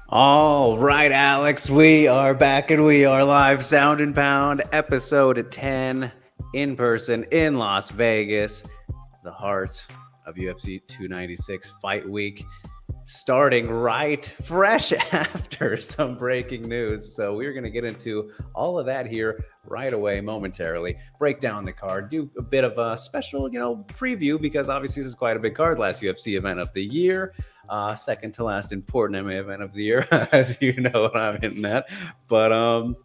All right, Alex, we are back and we are live. Sound and Pound, episode 10, in person in Las Vegas, the heart of UFC 296 Fight Week, starting right fresh after some breaking news. So we're going to get into all of that here right away momentarily, break down the card, do a bit of a special, preview, because obviously this is quite a big card. Last UFC event of the year, second to last important MMA event of the year, as you know what I'm hinting at. But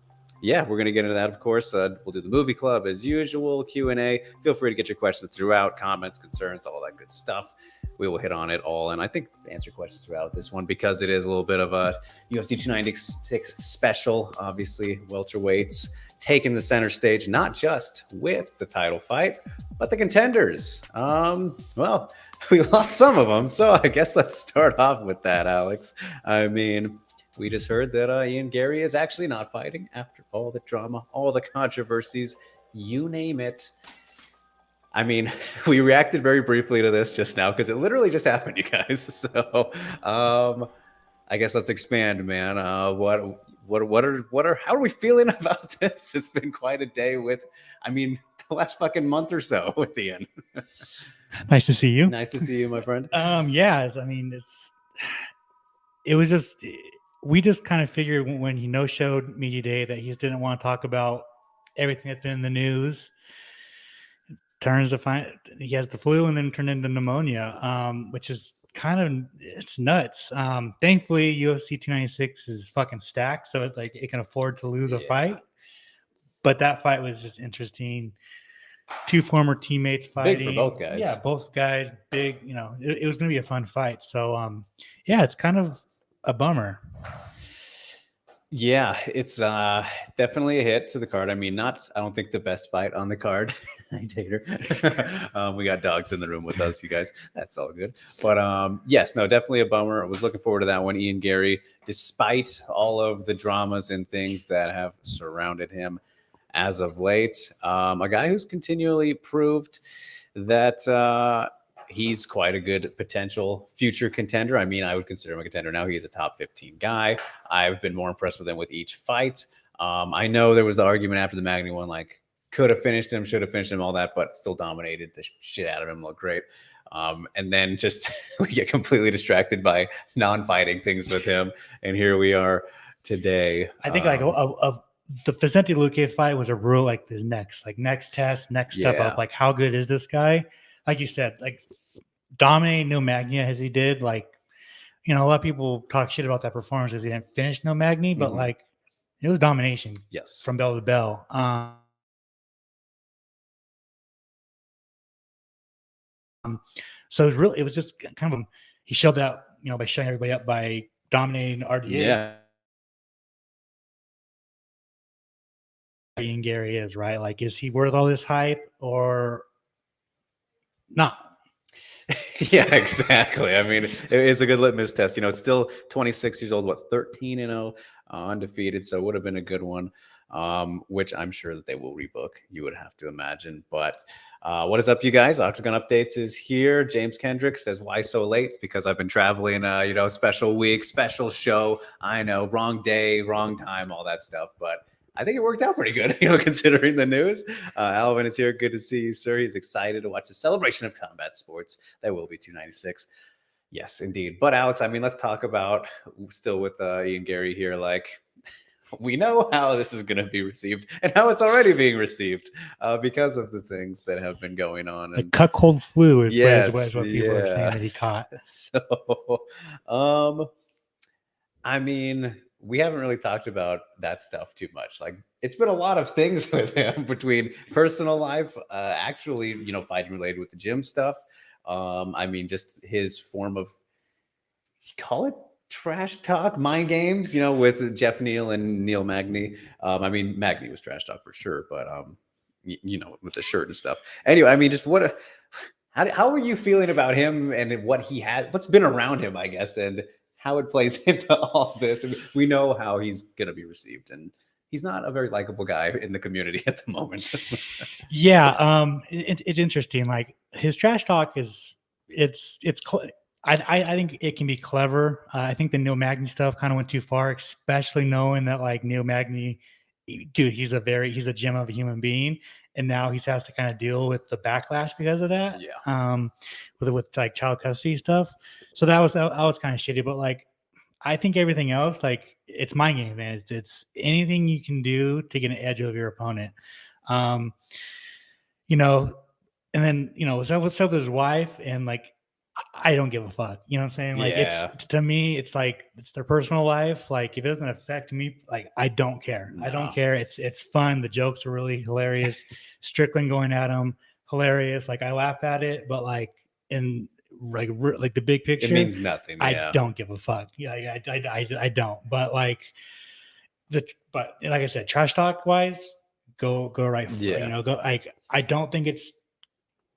yeah, we're going to get into that, of course. We'll do the movie club as usual, Q&A. Feel free to get your questions throughout, comments, concerns, all that good stuff. We will hit on it all, and I think answer questions throughout this one because it is a little bit of a UFC 296 special. Obviously, welterweights taking the center stage, not just with the title fight, but the contenders. Well, we lost some of them, so I guess let's start off with that, Alex. I mean, we just heard that Ian Garry is actually not fighting after all the drama, all the controversies, you name it. I mean, we reacted very briefly to this just now because it literally just happened, you guys. So, I guess let's expand, man. How are we feeling about this? It's been quite a day with, the last fucking month or so with Ian. Nice to see you. Nice to see you, my friend. We just kind of figured when he no-showed Media Day that he just didn't want to talk about everything that's been in the news. Turns to find he has the flu and then turned into pneumonia, which is it's nuts. Thankfully, UFC 296 is fucking stacked, so it can afford to lose a fight. But that fight was just interesting. Two former teammates fighting. Big for both guys. Yeah, both guys big. It was going to be a fun fight. So, it's kind of a bummer. Yeah, it's definitely a hit to the card. I don't think the best fight on the card. I hate her. We got dogs in the room with us, you guys. That's all good. But yes, no, definitely a bummer. I was looking forward to that one. Ian Garry, despite all of the dramas and things that have surrounded him as of late, a guy who's continually proved that he's quite a good potential future contender. I would consider him a contender now. He's a top 15 guy. I've been more impressed with him with each fight. I know there was the argument after the Magny one, like could have finished him, should have finished him, all that, but still dominated the shit out of him. Looked great. And then just we get completely distracted by non-fighting things with him. And here we are today. I think the Vicente Luque fight was a real next test, next step up. Like, how good is this guy? Like you said, dominating No Magnia as he did. A lot of people talk shit about that performance because he didn't finish No Magni, but it was domination. Yes, from bell to bell. So it was just kind of he showed that by shutting everybody up by dominating RDA. Yeah. Ian Garry is right. Is he worth all this hype or not? Yeah, exactly. It is a good litmus test. It's still 26 years old, 13-0, undefeated. So it would have been a good one, which I'm sure that they will rebook. You would have to imagine. But what is up, you guys? Octagon Updates is here. James Kendrick says, why so late? It's because I've been traveling, special week, special show. I know, wrong day, wrong time, all that stuff. But I think it worked out pretty good, considering the news. Alvin is here. Good to see you, sir. He's excited to watch the celebration of combat sports. That will be 296. Yes, indeed. But Alex, let's talk about, still with Ian Garry here, we know how this is going to be received and how it's already being received because of the things that have been going on. The cut cold flu is what people are saying that he caught. So, we haven't really talked about that stuff too much. It's been a lot of things with him between personal life, actually, fighting related with the gym stuff. Just his form of, call it trash talk, mind games, with Jeff Neal and Neil Magny. Magny was trash talk for sure, but, with the shirt and stuff. Anyway, how are you feeling about him and what he has, what's been around him, I guess, and how it plays into all this? We know how he's going to be received, and he's not a very likable guy in the community at the moment. Yeah. It's interesting. His trash talk is I think it can be clever. I think the Neil Magny stuff kind of went too far, especially knowing that like Neil Magny, dude, he's a gem of a human being, and now he has to kind of deal with the backlash because of that. Yeah. With like child custody stuff. So that was kind of shitty. But like, I think everything else, like, it's mind game, man. It's anything you can do to get an edge over your opponent. Um, you know, and then so with his wife, and like, I don't give a fuck. You know what I'm saying? Like, Yeah. it's, to me, it's like it's their personal life. Like, if it doesn't affect me, like, I don't care. I don't No. care. It's fun. The jokes are really hilarious. Strickland going at him, hilarious. Like, I laugh at it, but like in like the big picture, It means nothing. I Yeah. don't give a fuck. Yeah, I don't. But like but like I said, trash talk wise, go right. Yeah. Go. Like, I don't think it's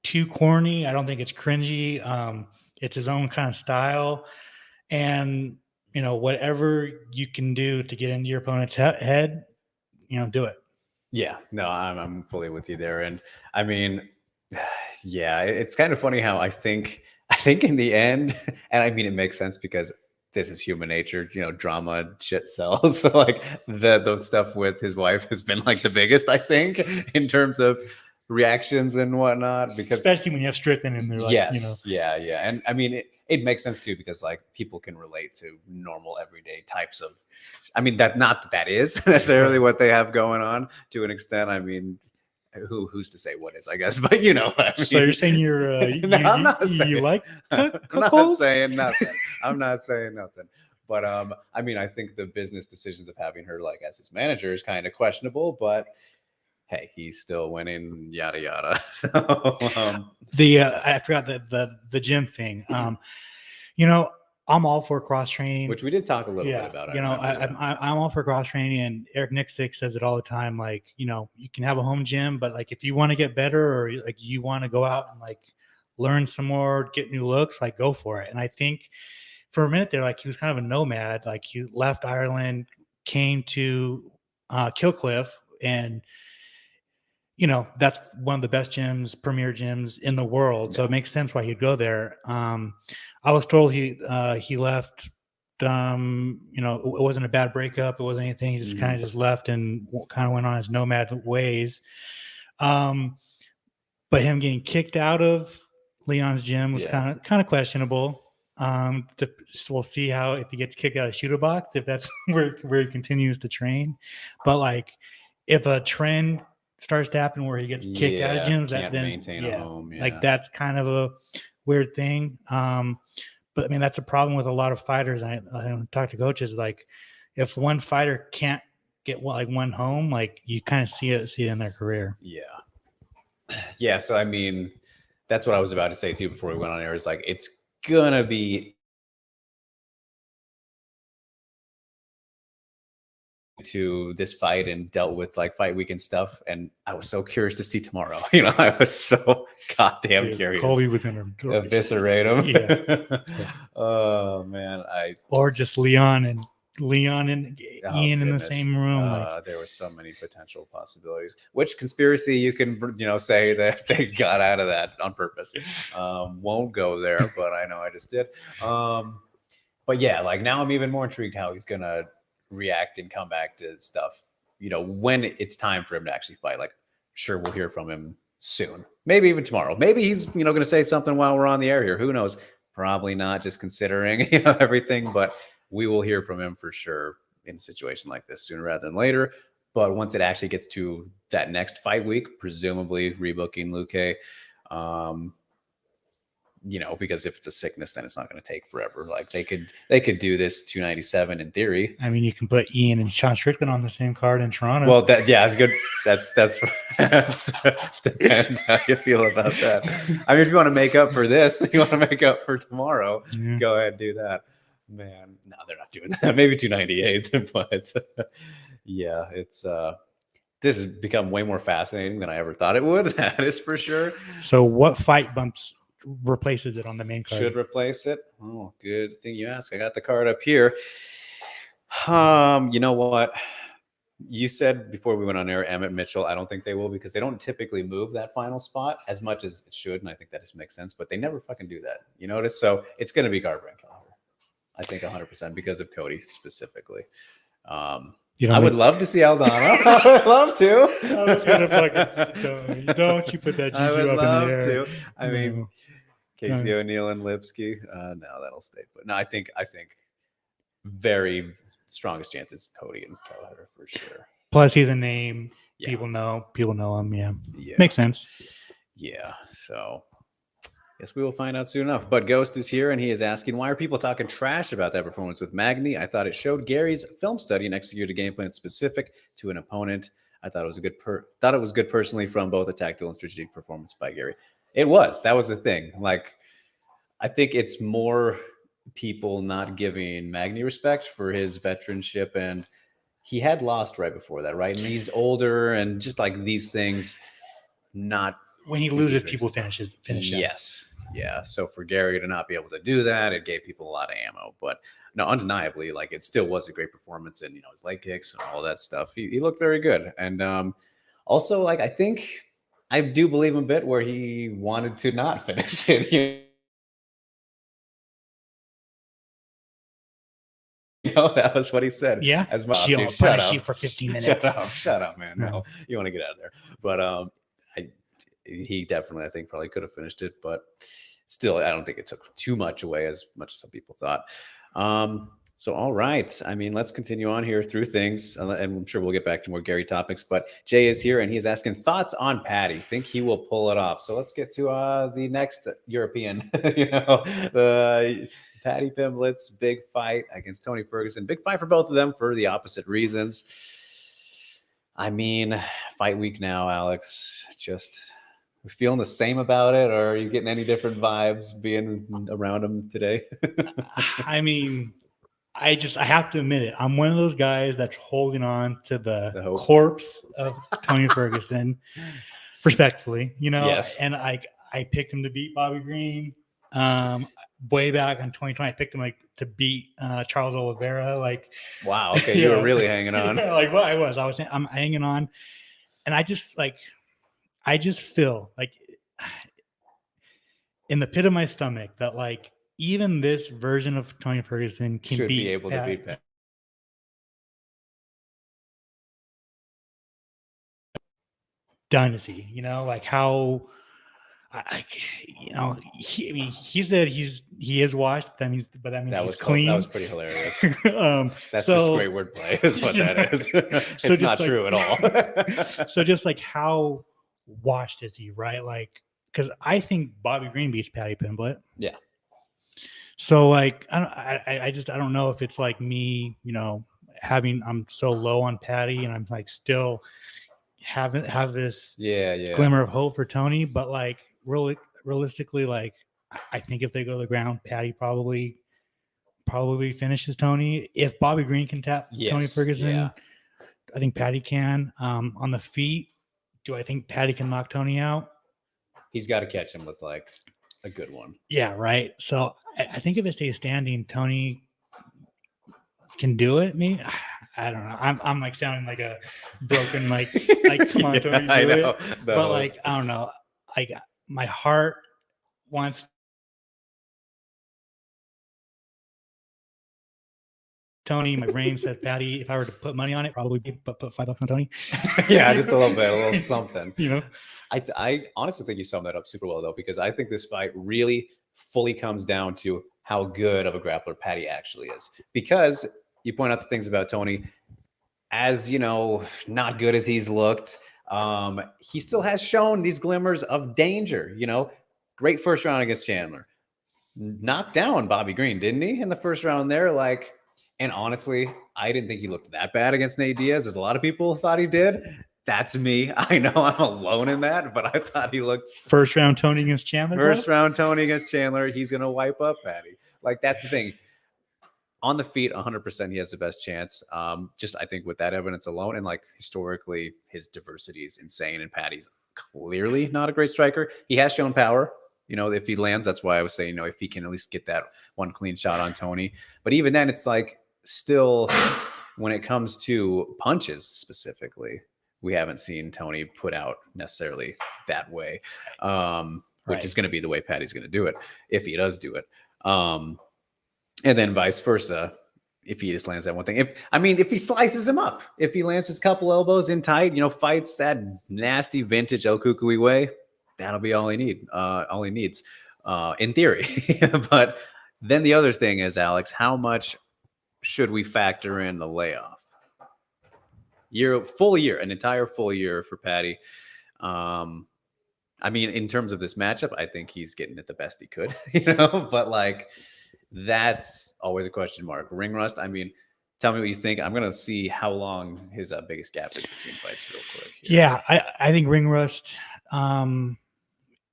too corny. I don't think it's cringy. It's his own kind of style, and whatever you can do to get into your opponent's head, do it. Yeah, no, I'm fully with you there, and I mean, yeah, it's kind of funny how I think in the end, and I mean it makes sense because this is human nature, drama shit sells. So like those stuff with his wife has been like the biggest, I think, in terms of reactions and whatnot, because especially when you have Strickland in there. Like, yes, yeah, and I mean it makes sense too, because like people can relate to normal everyday types of, I mean, that is necessarily what they have going on to an extent. I mean, who's to say what is, I guess, but I mean, so you're saying no, I'm not saying, you like I'm not cuckolds? saying nothing. I'm not saying nothing. But I mean, I think the business decisions of having her like as his manager is kind of questionable, but hey, he's still winning, yada yada. So I forgot the gym thing. I'm all for cross training, which we did talk a little bit about. I'm all for cross training, and Eric Nixick says it all the time. Like, you can have a home gym, but like if you want to get better, or like you want to go out and like learn some more, get new looks, like go for it. And I think for a minute there, like he was kind of a nomad. Like he left Ireland, came to Killcliff, and that's one of the best gyms, premier gyms in the world. So it makes sense why he'd go there. I was told he left. It wasn't a bad breakup. It wasn't anything. He just kind of just left and kind of went on his nomad ways. But him getting kicked out of Leon's gym was kind of questionable. We'll see how, if he gets kicked out of Shooter Box, if that's where he continues to train. But like, if a trend starts to happen where he gets kicked out of gyms, can't maintain a home. Yeah. Like, that's kind of a weird thing. But I mean, that's a problem with a lot of fighters. I talk to coaches, like, if one fighter can't get one home, like, you kind of see it in their career. Yeah. So I mean, that's what I was about to say too before we went on air. Is like, it's gonna be to this fight and dealt with like fight week and stuff, and I was so curious to see tomorrow. I was so goddamn curious. Colby was gonna eviscerate him. Yeah. Oh man, or just Leon and Ian in the same room. There were so many potential possibilities. Which conspiracy you can say that they got out of that on purpose? Won't go there, but I know I just did. But yeah, like, now I'm even more intrigued how he's gonna react and come back to stuff, when it's time for him to actually fight. Like, sure, we'll hear from him soon, maybe even tomorrow. Maybe he's going to say something while we're on the air here. Who knows? Probably not, just considering everything. But we will hear from him for sure in a situation like this sooner rather than later. But once it actually gets to that next fight week, presumably rebooking Luque, because if it's a sickness, then it's not going to take forever. Like, they could do this 297 in theory. I mean, you can put Ian and Sean Strickland on the same card in Toronto. Well, good. That's depends how you feel about that. I mean, if you want to make up for this, you want to make up for tomorrow, go ahead and do that. Man, no, they're not doing that. Maybe 298, but yeah, it's this has become way more fascinating than I ever thought it would. That is for sure. So what fight bumps replaces it on the main card? Should replace it? Oh, good thing you asked. I got the card up here. You know what? You said before we went on air, Emmett Mitchell. I don't think they will because they don't typically move that final spot as much as it should, and I think that just makes sense. But they never fucking do that. You notice? So it's going to be Garber and Kelleher. I think 100% because of Cody specifically. I would love to see Aldana. I would love to. I was gonna fucking don't you put that juju I would up love in the air. to. I mean, No. Casey O'Neill and Lipsky. No, that'll stay. But no, I think very strongest chances Cody and Kelleher for sure. Plus, he's a name. Yeah. People know him. Yeah. Makes sense. Yeah. So guess we will find out soon enough. But Ghost is here and he is asking, why are people talking trash about that performance with Magny? I thought it showed Gary's film study and executed a game plan specific to an opponent. I thought it was good personally from both a tactical and strategic performance by Gary. It was. That was the thing. Like, I think it's more people not giving Magny respect for his veteranship, and he had lost right before that, right? And he's older, and just like these things, not when he loses, people finish. Yes, yeah. So for Garry to not be able to do that, it gave people a lot of ammo. But no, undeniably, like it still was a great performance, and his leg kicks and all that stuff. He looked very good, and also like I think I do believe him a bit where he wanted to not finish it. That was what he said. Yeah. As much She'll punish you for 15 minutes. Shut up, man. No, you want to get out of there. But he definitely, I think, probably could have finished it. But still, I don't think it took too much away as much as some people thought. So, all right. I mean, let's continue on here through things. And I'm sure we'll get back to more Garry topics. But Jay is here, and he's asking thoughts on Paddy. Think he will pull it off. So let's get to the next European, Paddy Pimblett's big fight against Tony Ferguson. Big fight for both of them for the opposite reasons. I mean, fight week now, Alex. Just we're feeling the same about it, or are you getting any different vibes being around him today? I mean, I have to admit it. I'm one of those guys that's holding on to the corpse of Tony Ferguson, respectfully, Yes. And I picked him to beat Bobby Green. Way back in 2020, I picked him to beat Charles Oliveira. Wow, okay, you were really hanging on. I'm hanging on, and I just feel like in the pit of my stomach that even this version of Tony Ferguson should be able to beat Pat. Dynasty, how. He said he is washed. That means he's clean. That was pretty hilarious. That's just great wordplay, is what that is. It's not true at all. So just how washed is he, right? Because I think Bobby Green beats Paddy Pimblett. Yeah. So I don't know if it's me, I'm so low on Paddy and I'm still have this glimmer of hope for Tony, but realistically, I think if they go to the ground, Paddy probably finishes Tony. If Bobby Green can tap Tony Ferguson, I think Paddy can. On the feet, do I think Paddy can knock Tony out? He's got to catch him with a good one. Yeah, right. So I think if it stays standing, Tony can do it. Me, I don't know. I'm sounding like a broken come on, Tony, do it. But I don't know. My heart wants Tony. My brain says Paddy. If I were to put money on it, probably put $5 on Tony. Yeah, just a little bit, a little something. I honestly think you summed that up super well, though, because I think this fight really fully comes down to how good of a grappler Paddy actually is. Because you point out the things about Tony, as not good as he's looked, he still has shown these glimmers of danger. Great first round against Chandler, knocked down Bobby Green, didn't he, in the first round there? And honestly, I didn't think he looked that bad against Nate Diaz, as a lot of people thought he did. That's me. I know I'm alone in that, but I thought he looked first round Tony against Chandler. First round Tony against Chandler. He's gonna wipe up Paddy. That's the thing. On the feet, 100%, he has the best chance. Just I think with that evidence alone, and historically, his diversity is insane. And Paddy's clearly not a great striker. He has shown power. If he lands, that's why I was saying, if he can at least get that one clean shot on Tony. But even then, it's still when it comes to punches specifically, we haven't seen Tony put out necessarily that way, which is going to be the way Patty's going to do it if he does do it. And then vice versa. If he just lands that one thing, if he slices him up, if he lands his couple elbows in tight, fights that nasty vintage El Kukui way, that'll be all he needs, in theory. But then the other thing is, Alex, how much should we factor in the layoff? Full year, an entire full year for Patty. In terms of this matchup, I think he's getting it the best he could, but like, that's always a question mark. Ring rust. Tell me what you think. I'm going to see how long his biggest gap is between fights real quick here. Yeah, I think ring rust,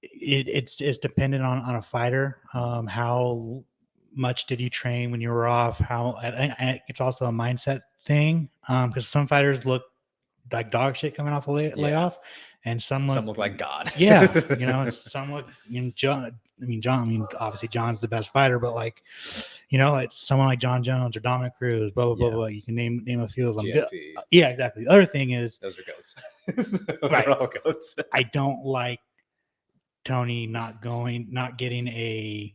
it's dependent on a fighter. How much did you train when you were off? It's also a mindset thing, because some fighters look like dog shit coming off a layoff, and some look like God. Yeah, some look. John. Obviously John's the best fighter, but like someone like John Jones or Dominic Cruz, blah blah blah blah. You can name a few of them. GSP. Yeah, exactly. The other thing is those are goats. Those are all goats. I don't like Tony not getting a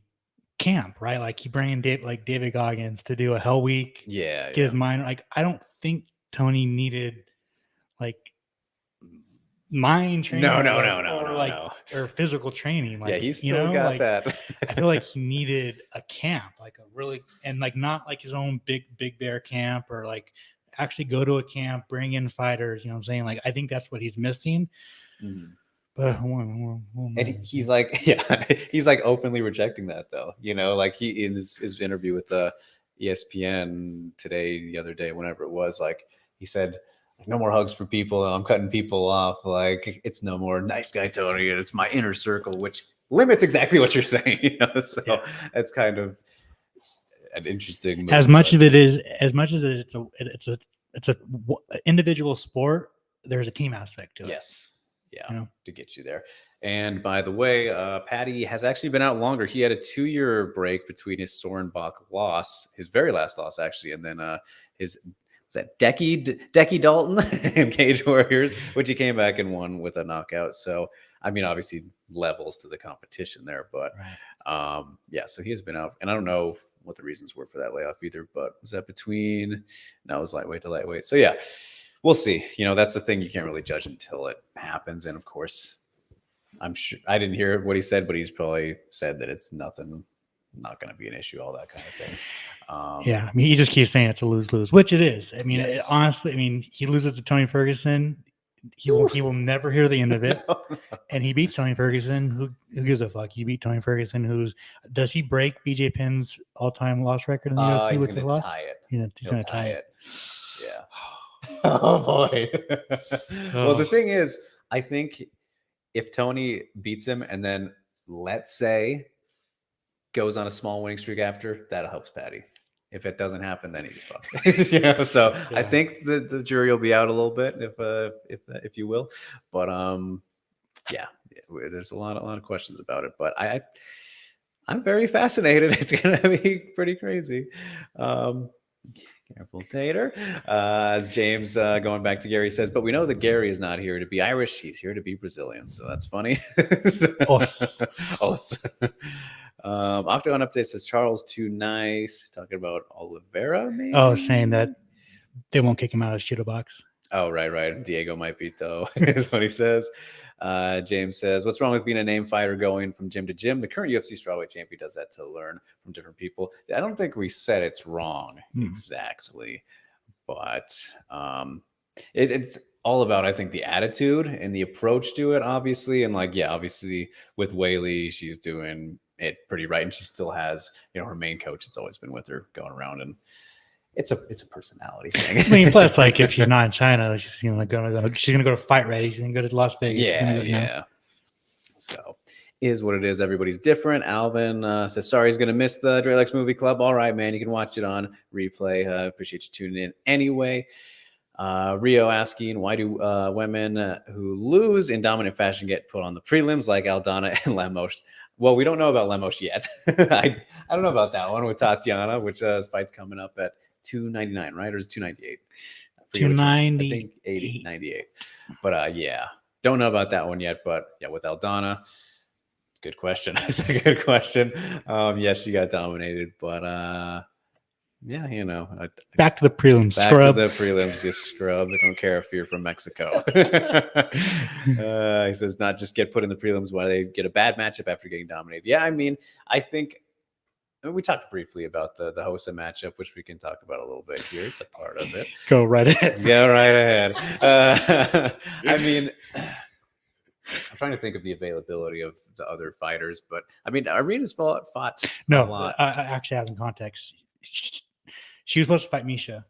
camp, right? Like he bringing David Goggins to do a Hell Week. Yeah, get his mind. Like I don't think Tony needed like mind training. No. Or physical training. Like, he's still got that. I feel like he needed a camp, like a really, and like not like his own big bear camp, or like actually go to a camp, bring in fighters. You know what I'm saying? Like I think that's what he's missing. Mm-hmm. But and he's like, he's like openly rejecting that though. Like he in his interview with the ESPN the other day, whenever it was, like he said, no more hugs for people. I'm cutting people off. Like it's no more nice guy Tony. It's my inner circle, which limits exactly what you're saying. So that's kind of an interesting move. As much as it's a individual sport, there's a team aspect to it. Yes. Yeah. To get you there. And by the way, Patty has actually been out longer. He had a 2-year break between his Sorenbach loss, his very last loss actually, and then his Decky Dalton and Cage Warriors, which he came back and won with a knockout. So, obviously levels to the competition there, but so he has been out, and I don't know what the reasons were for that layoff either, but was that between, no, it was lightweight to lightweight. So yeah, we'll see. That's the thing. You can't really judge until it happens. And of course, I'm sure I didn't hear what he said, but he's probably said that it's not going to be an issue, all that kind of thing. He just keeps saying it's a lose-lose, which it is. Honestly, he loses to Tony Ferguson. He will never hear the end of it. No. And he beats Tony Ferguson. Who gives a fuck? He beat Tony Ferguson. Does he break BJ Penn's all-time loss record in the UFC with his loss? He's going to tie it. Yeah. Oh boy. Well, the thing is, I think if Tony beats him and then let's say goes on a small winning streak after, that'll help Patty. If it doesn't happen, then he's fucked. So I think the jury will be out a little bit, if you will. But there's a lot of questions about it. But I'm very fascinated. It's gonna be pretty crazy. Careful, Tater. As James going back to Garry says, but we know that Garry is not here to be Irish. He's here to be Brazilian. So that's funny. Os. Octagon Update says Charles too nice. Talking about Oliveira, maybe? Oh, saying that they won't kick him out of Shooter Box. Oh, right. Diego might beat though, is what he says. James says, what's wrong with being a name fighter going from gym to gym? The current UFC strawweight champion does that to learn from different people. I don't think we said it's wrong exactly, but it's all about, I think, the attitude and the approach to it, obviously. And obviously with Whaley, she's doing it pretty right, and she still has her main coach that's always been with her going around, and it's a personality thing. Plus if she's not in China, she's gonna go to Fight Ready, she's gonna go to Las Vegas. Yeah. So is what it is. Everybody's different. Alvin says sorry he's gonna miss the Drelex Movie Club. All right, man, you can watch it on replay. Appreciate you tuning in anyway. Rio asking, why do women who lose in dominant fashion get put on the prelims like Aldana and Lemos? Well, we don't know about Lemos yet. I don't know about that one with Tatiana, which fight's coming up at 299, right? Or is it 298? 290. I think 80, 98. But yeah, don't know about that one yet. But yeah, with Aldana, good question. It's a good question. Yes, she got dominated, but yeah, you know, Back to the prelims. back Scrub. to the prelims, just scrub. I don't care if you're from Mexico. He says not just get put in the prelims, why they get a bad matchup after getting dominated. Yeah, I mean, I mean, we talked briefly about the Hossa matchup, which we can talk about a little bit here. It's a part of it. Go right ahead. Go right ahead. I mean, I'm trying to think of the availability of the other fighters, but I mean, Irina's fought a No, lot. I actually have in context. She was supposed to fight Misha,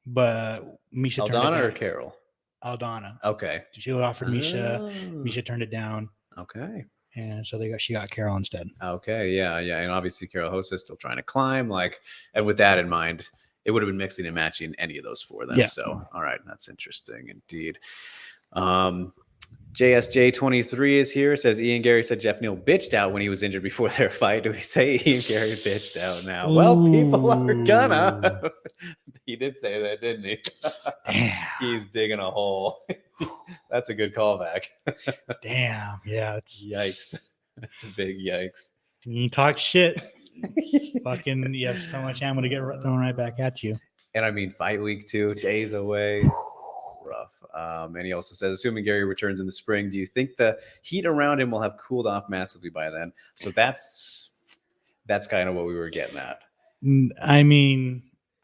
but Misha turned it Aldana or down. Carol? Aldana. Okay. She offered Misha. Oh. Misha turned it down, Okay. and so she got Carol instead. Okay. Yeah. Yeah. And obviously, Carol Hossa is still trying to climb. And with that in mind, it would have been mixing and matching any of those four then. Yeah. So, all right, that's interesting indeed. JSJ23 is here. Says Ian Garry said Jeff Neal bitched out when he was injured before their fight. Do we say Ian Garry bitched out now? Well, people are gonna. He did say that, didn't he? Damn. He's digging a hole. That's a good callback. Damn. Yeah. It's Yikes. That's a big yikes. You talk shit. Fucking, you have so much ammo to get thrown right back at you. And I mean, fight week 2, days away. Rough. And he also says, assuming Garry returns in the spring, do you think the heat around him will have cooled off massively by then? So that's kind of what we were getting at. I mean,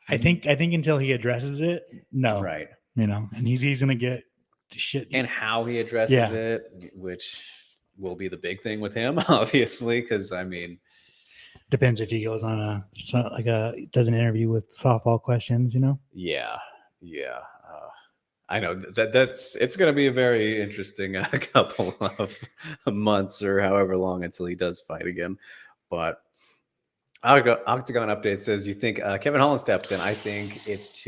I think until he addresses it, no. Right. You know, and he's gonna get shit. And how he addresses it, which will be the big thing with him, obviously, because I mean, depends if he goes on does an interview with softball questions, you know. Yeah. I know it's going to be a very interesting couple of months or however long until he does fight again. But Octagon Update says, you think Kevin Holland steps in? I think this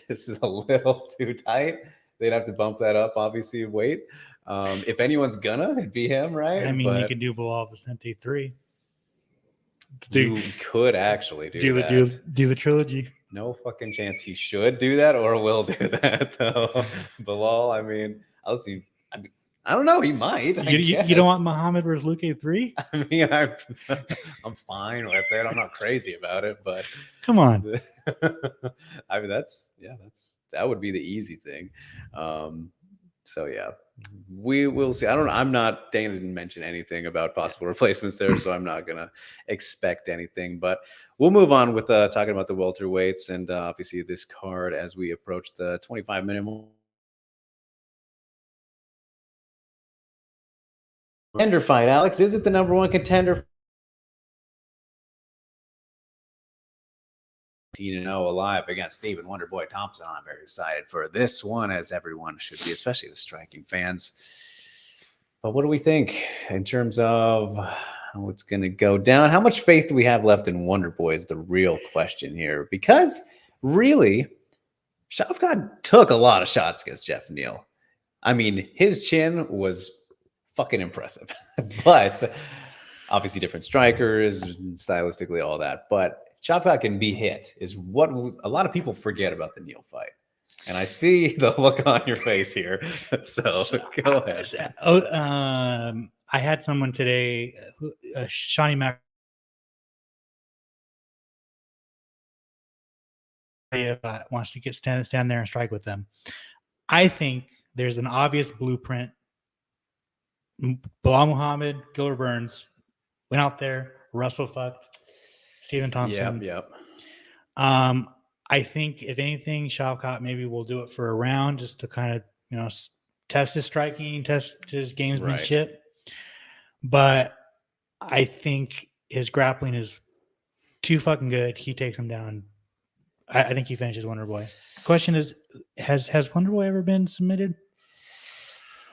is a little too tight. They'd have to bump that up, obviously, weight. If anyone's gonna, it'd be him, right? I mean, you could do Bilal Vicente 3. You could actually do that. Do the trilogy. No fucking chance he should do that or will do that, though. Bilal, I mean, I'll see. I don't know. He might. You don't want Muhammad versus Luke 3? I mean, I'm fine with it. I'm not crazy about it, but come on. I mean, that would be the easy thing. So yeah, we will see. Dana didn't mention anything about possible replacements there, so I'm not gonna expect anything. But we'll move on with talking about the welterweights and obviously this card as we approach the 25-minute mark. Contender fight, Alex. Is it the number one contender? 15-0 alive against Stephen Wonderboy Thompson. I'm very excited for this one, as everyone should be, especially the striking fans. But what do we think in terms of how it's going to go down? How much faith do we have left in Wonderboy is the real question here. Because really, Shavkat took a lot of shots against Jeff Neal. I mean, his chin was fucking impressive. But obviously different strikers, stylistically, all that. But Shavkat can be hit is what a lot of people forget about the Neal fight. And I see the look on your face here. So go ahead. I had someone today, Shawnee Mac, wants to stand there and strike with them. I think there's an obvious blueprint. Bilal Muhammad, Gilbert Burns went out there, Russell fucked Stephen Thompson. Yep. I think if anything, Shavkat maybe will do it for a round just to kind of, test his striking, test his gamesmanship. Right. But I think his grappling is too fucking good. He takes him down. I think he finishes Wonderboy. Question is, has Wonderboy ever been submitted?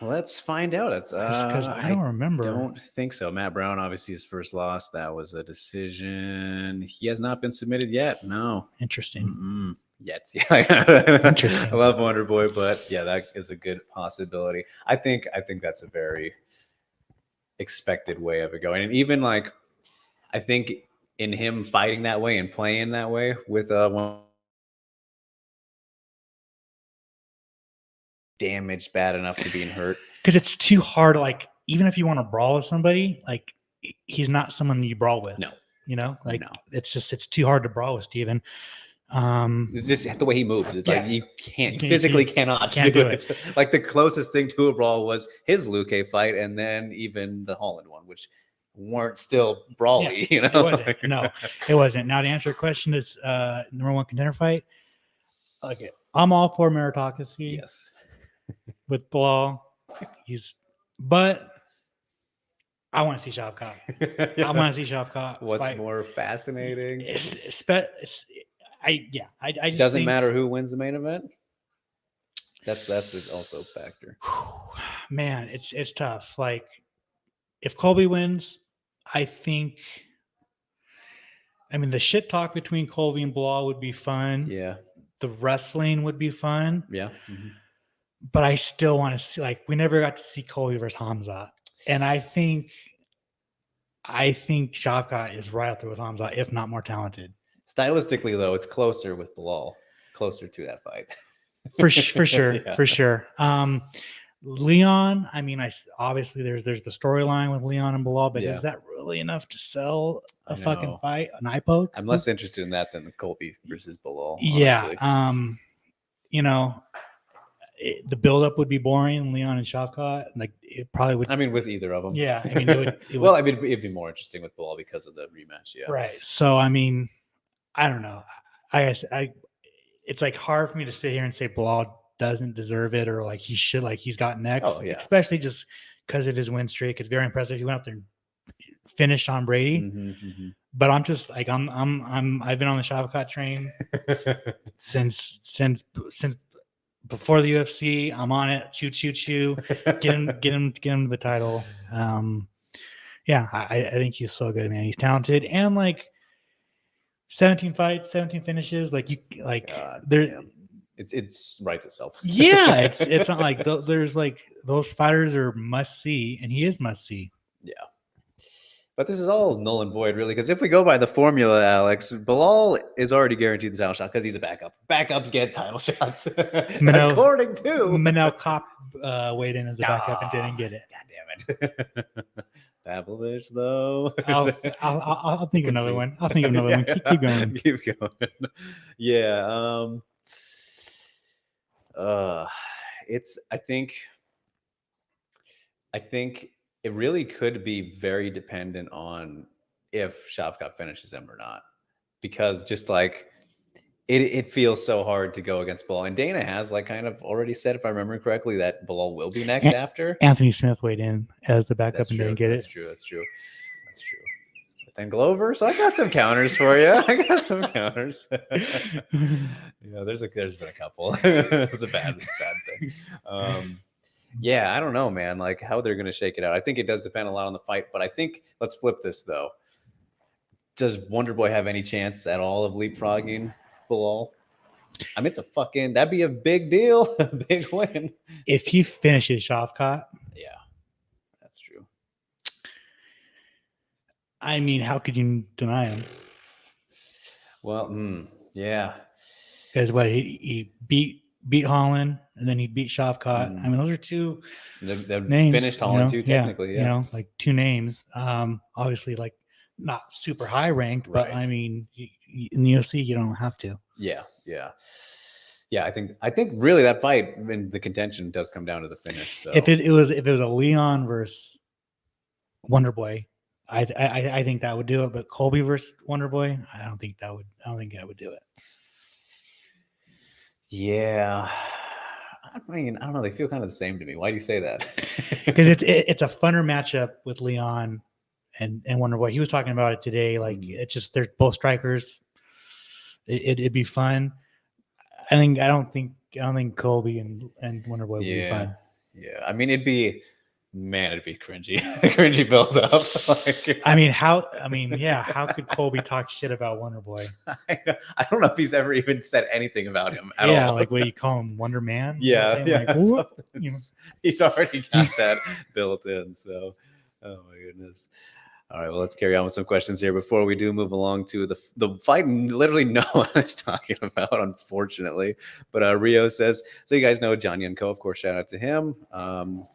Let's find out. It's because I don't remember. Don't think so. Matt Brown, obviously his first loss. That was a decision. He has not been submitted yet. No. Interesting. Yet. Yeah. Interesting. I love Wonderboy, but yeah, that is a good possibility. I think that's a very expected way of it going. And even I think in him fighting that way and playing that way with damaged bad enough to being hurt. Because it's too hard. Like, even if you want to brawl with somebody, like, he's not someone you brawl with. No. You know, like, No. it's too hard to brawl with Steven. It's just the way he moves. It's like you physically cannot can't do it. Like, the closest thing to a brawl was his Luque fight, and then even the Holland one, which weren't still brawly. You know, it wasn't. No, it wasn't. Now, to answer your question, is number one contender fight. Okay, I'm all for meritocracy. Yes. With Bilal, but I want to see Shavkat. I want to see Shavkat. What's fight. more fascinating? I just Doesn't think, matter who wins the main event. That's also a factor. Man, it's tough. Like, if Colby wins, I think. I mean, the shit talk between Colby and Bilal would be fun. Yeah. The wrestling would be fun. Yeah. Mm-hmm. But I still want to see. Like, we never got to see Colby versus Hamza, and I think Shavkat is right up there with Hamza, if not more talented. Stylistically, though, it's closer with Bilal, closer to that fight. For sure, Yeah. for sure. Leon, I mean, obviously there's the storyline with Leon and Bilal, but is that really enough to sell a fucking fight, an eye poke? I'm less interested in that than the Colby versus Bilal. Yeah. Honestly. You know, the buildup would be boring. Leon and Shavkat, like, it probably would. I mean, with either of them. Yeah. I mean, it would. Well, I mean, it'd be more interesting with Bilal because of the rematch. Yeah. Right. So, I mean, I don't know. It's like hard for me to sit here and say Bilal doesn't deserve it, or like he should, like he's got next, especially just because of his win streak. It's very impressive. He went up there and finished on Brady. Mm-hmm, mm-hmm. But I'm just like, I've been on the Shavkat train since before the UFC. I'm on it. Choo. Get him the title. Yeah, I think he's so good, man. He's talented, and like 17 fights, 17 finishes. Like, you like there. It's writes itself. Yeah, it's not like there's like those fighters are must see, and he is must see. Yeah. But this is all null and void, really, because if we go by the formula, Alex, Bilal is already guaranteed the title shot because he's a backup. Backups get title shots. According to Manel Kopp weighed in as a backup and didn't get it. God damn it. Pavlovich, though. I'll think of another one. I'll think of another one. Keep going. Keep going. Yeah. I think it really could be very dependent on if Shavkat finishes him or not, because just like it feels so hard to go against Bilal, and Dana has like kind of already said, if I remember correctly, that Bilal will be next after. Anthony Smith weighed in as the backup and didn't get it. That's true. But then Glover, so I got some counters for you. Yeah, there's been a couple. It's a bad thing. Yeah, I don't know, man, like how they're going to shake it out. I think it does depend a lot on the fight, but I think let's flip this though. Does Wonderboy have any chance at all of leapfrogging Bilal? I mean, that'd be a big deal, a big win. If he finishes Shavkat. Yeah, that's true. I mean, how could you deny him? Well, yeah. Because he beat Holland, and then he beat Shavkat. I mean, those are two names. Finished Holland too, technically. Yeah. You know, like two names. Obviously, like not super high ranked, but I mean, in the UFC, you don't have to. Yeah. I think really that fight in the contention does come down to the finish. So. If it was a Leon versus Wonderboy, I think that would do it. But Colby versus Wonderboy, I don't think that would do it. Yeah, I mean, I don't know. They feel kind of the same to me. Why do you say that? Because it's a funner matchup with Leon and Wonderboy. He was talking about it today. Like, it's just they're both strikers. It'd be fun. I don't think Colby and Wonderboy would be fun. Yeah, I mean, it'd be cringy. Cringy build up. How could Colby talk shit about Wonderboy? I don't know if he's ever even said anything about him at all. Yeah, like what do you call him, Wonder Man? Yeah. Like, he's already got that built in. So, oh my goodness. All right, well, let's carry on with some questions here before we do move along to the fight literally no one is talking about, unfortunately. But Rio says, so you guys know John Yanko, of course, shout out to him.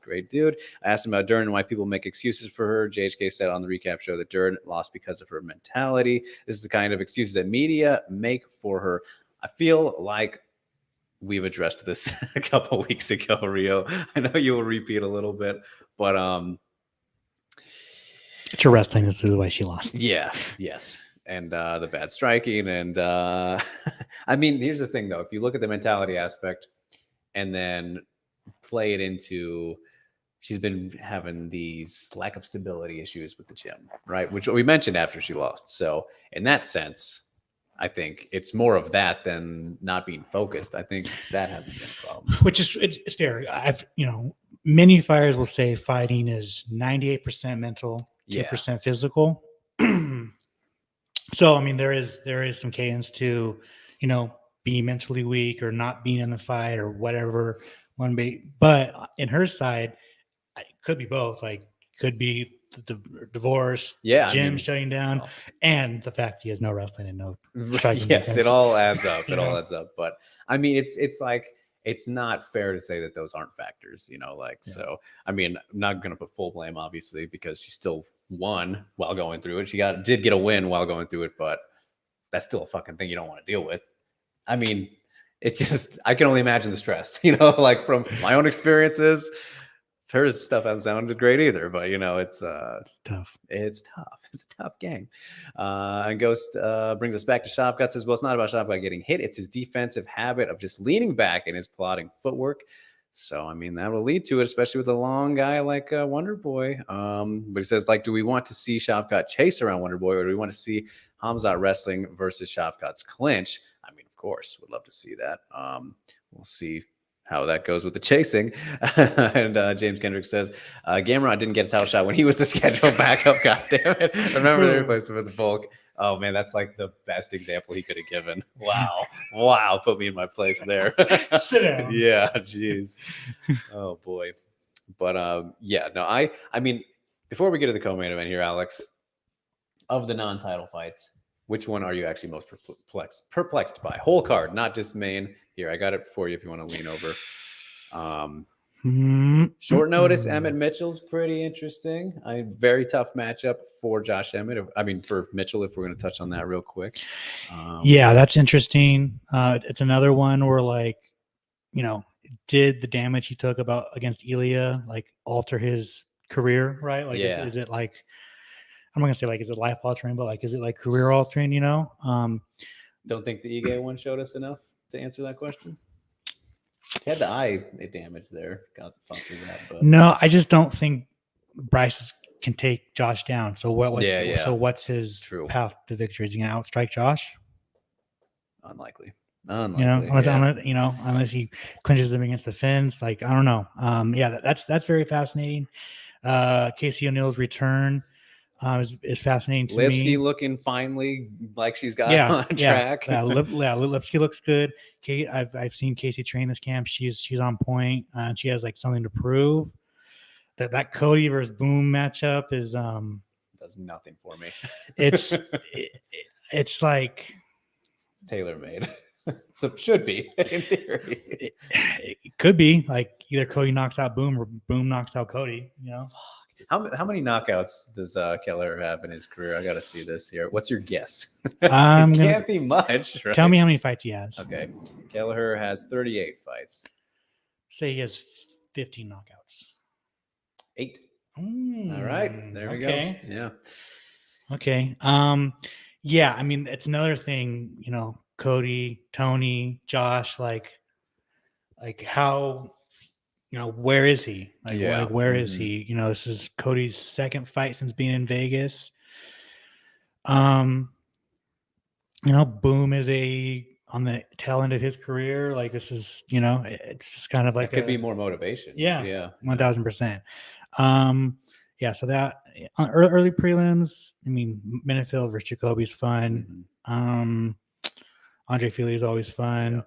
Great dude. I asked him about Dern and why people make excuses for her. JHK said on the recap show that Dern lost because of her mentality. This is the kind of excuses that media make for her. I feel like we've addressed this a couple weeks ago, Rio. I know you will repeat a little bit, but it's her wrestling. This is why she lost. Yeah, yes. And the bad striking. And I mean, here's the thing, though. If you look at the mentality aspect and then play it into, she's been having these lack of stability issues with the gym, right? Which we mentioned after she lost. So in that sense, I think it's more of that than not being focused. I think that hasn't been a problem. Which is, it's fair. Many fighters will say fighting is 98% mental, 2% physical. So, I mean, there is some cadence to, being mentally weak or not being in the fight or whatever one be. But in her side, it could be both. Like, could be the divorce, gym shutting down, and the fact he has no wrestling and no striking. Yes, it all adds up. It all adds up. But I mean, it's like, it's not fair to say that those aren't factors, So, I mean, I'm not going to put full blame, obviously, because she still won while going through it. She did get a win while going through it, but that's still a fucking thing you don't want to deal with. I mean, it's just, I can only imagine the stress, like from my own experiences. Her stuff hasn't sounded great either, but it's tough. It's tough. It's a tough game. And Ghost brings us back to Shavkat. Says, well, it's not about Shavkat getting hit. It's his defensive habit of just leaning back and his plodding footwork. So, I mean, that will lead to it, especially with a long guy like Wonderboy. But he says, do we want to see Shavkat chase around Wonderboy, or do we want to see Hamzat wrestling versus Shavkat's clinch? I mean, of course, would love to see that. We'll see how that goes with the chasing. And James Kendrick says, Gamrot didn't get a title shot when he was the scheduled backup. God damn it. Remember they replaced him with the Bulk. Oh, man, that's like the best example he could have given. Wow. Put me in my place there. Sit down. Yeah, jeez. Oh, boy. But, I mean, before we get to the co-main event here, Alex, of the non-title fights, which one are you actually most perplexed by? Whole card, not just main. Here, I got it for you if you want to lean over. Short notice, Emmett Mitchell's pretty interesting. Very tough matchup for Josh Emmett. For Mitchell, if we're going to touch on that real quick. Yeah, that's interesting. It's another one where, did the damage he took against Ilya, alter his career, right? Is it like, I'm not going to say, is it life altering, but, is it, career altering, Don't think the Ige one showed us enough to answer that question. He had the eye damage there. Got through that. But. No, I just don't think Bryce can take Josh down. So So what's his path to victory? Is he going to outstrike Josh? Unlikely. Unless he clinches him against the fence. I don't know. That's very fascinating. Casey O'Neill's return is fascinating to me. Lipsky looking finally like she's got on track. Lipsky looks good. I've seen Casey train this camp. She's on point. She has something to prove. That Cody versus Boom matchup is does nothing for me. It's tailor made. So it should be in theory. It could be either Cody knocks out Boom or Boom knocks out Cody. How many knockouts does Keller have in his career? I got to see this here. What's your guess? Can't be much. Right? Tell me how many fights he has. Okay, Kelleher has 38 fights. Say he has 15 knockouts. 8. All right, there we go. Yeah. Okay. Yeah. I mean, it's another thing. Cody, Tony, Josh. How. Where is he? Where is he? This is Cody's second fight since being in Vegas. Boom is on the tail end of his career. This is, it's just kind of it could be more motivation. Yeah. 1000%. So that early prelims, Minifield versus Jacoby is fun. Mm-hmm. Andre Fili is always fun. Yeah.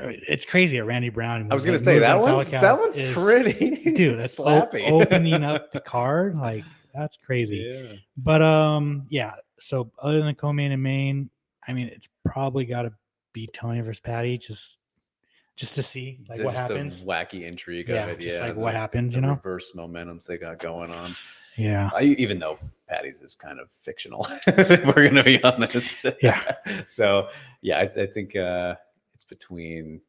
It's crazy at Randy Brown. I was going to say that one's pretty, dude. That's slappy. Opening up the card, That's crazy. Yeah. But yeah. So other than the co-main and main, I mean, it's probably got to be Tony versus Patty, just to see like what Just happens. the wacky intrigue Yeah, of it. just Yeah, like what happens, the you know? reverse momentums they got going on. Yeah. Even though Patty's is kind of fictional, if we're gonna be honest. Yeah. So yeah, I think it's between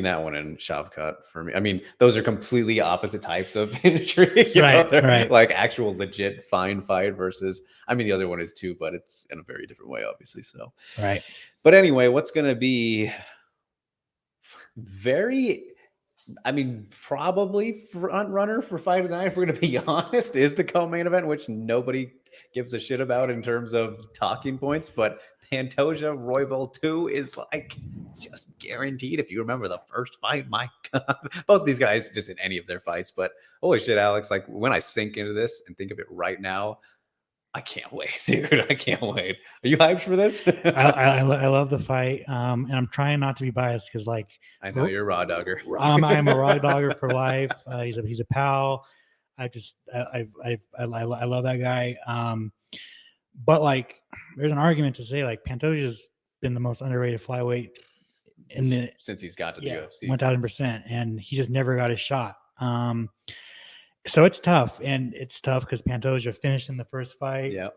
that one and Shavkat for me. I mean, those are completely opposite types of intrigue. Right, They're right. like actual legit fine fight versus. I mean, the other one is too, but it's in a very different way, obviously. So Right. But anyway, what's gonna be very. I mean, probably front runner for fight of the night, if we're going to be honest, is the co-main event, which nobody gives a shit about in terms of talking points. But Pantoja Royval 2 is like just guaranteed. If you remember the first fight, my God, both these guys just in any of their fights. But holy shit, Alex, like when I sink into this and think of it right now, I can't wait, dude. I can't wait. Are you hyped for this? I love the fight, and I'm trying not to be biased because, like, I know you're a raw dogger. I'm a raw dogger for life. He's a pal. I love that guy. But like, there's an argument to say like Pantoja's been the most underrated flyweight since he's got to the UFC. 1000%, and he just never got a shot. So it's tough, and it's tough because Pantoja finished in the first fight. Yeah.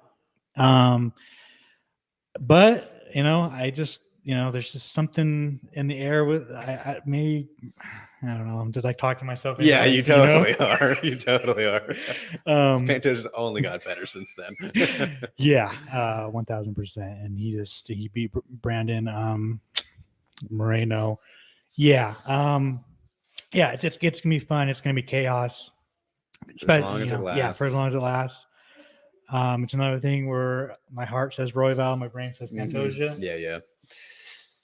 But I just there's just something in the air with maybe I don't know. I'm just like talking myself. Yeah, you totally are. You totally are. Pantoja's only got better since then. Yeah, 1000%, and he beat Brandon Moreno. Yeah, yeah. It's gonna be fun. It's gonna be chaos. For as long as it lasts. Yeah, for as long as it lasts. It's another thing where my heart says Royval, my brain says Pantoja.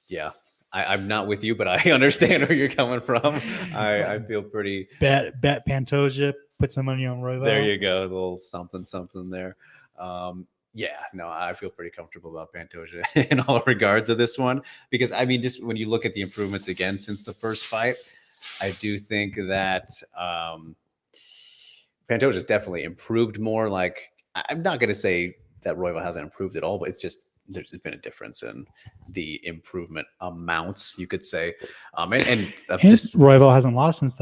Yeah. I'm not with you, but I understand where you're coming from. I feel pretty. Bet Pantoja. Put some money on Royval. There you go, a little something there. Yeah, no, I feel pretty comfortable about Pantoja in all regards of this one because I mean, just when you look at the improvements again since the first fight, I do think that Pantoja's definitely improved more. Like, I'm not going to say that Royval hasn't improved at all, but it's just there's been a difference in the improvement amounts, you could say. And just Royval hasn't lost since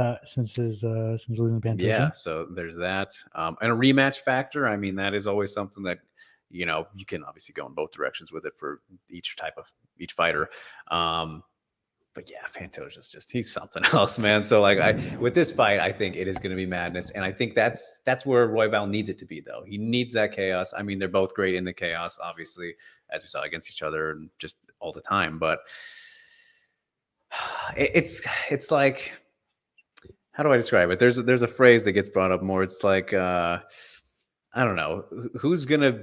losing Pantoja. Yeah, so there's that. And a rematch factor. I mean, that is always something that you can obviously go in both directions with it for each fighter. But yeah, Pantoja's he's something else, man. So like with this fight, I think it is going to be madness. And I think that's where Royval needs it to be, though. He needs that chaos. I mean, they're both great in the chaos, obviously, as we saw against each other and just all the time. But it's like, how do I describe it? There's a phrase that gets brought up more. It's like, I don't know, who's gonna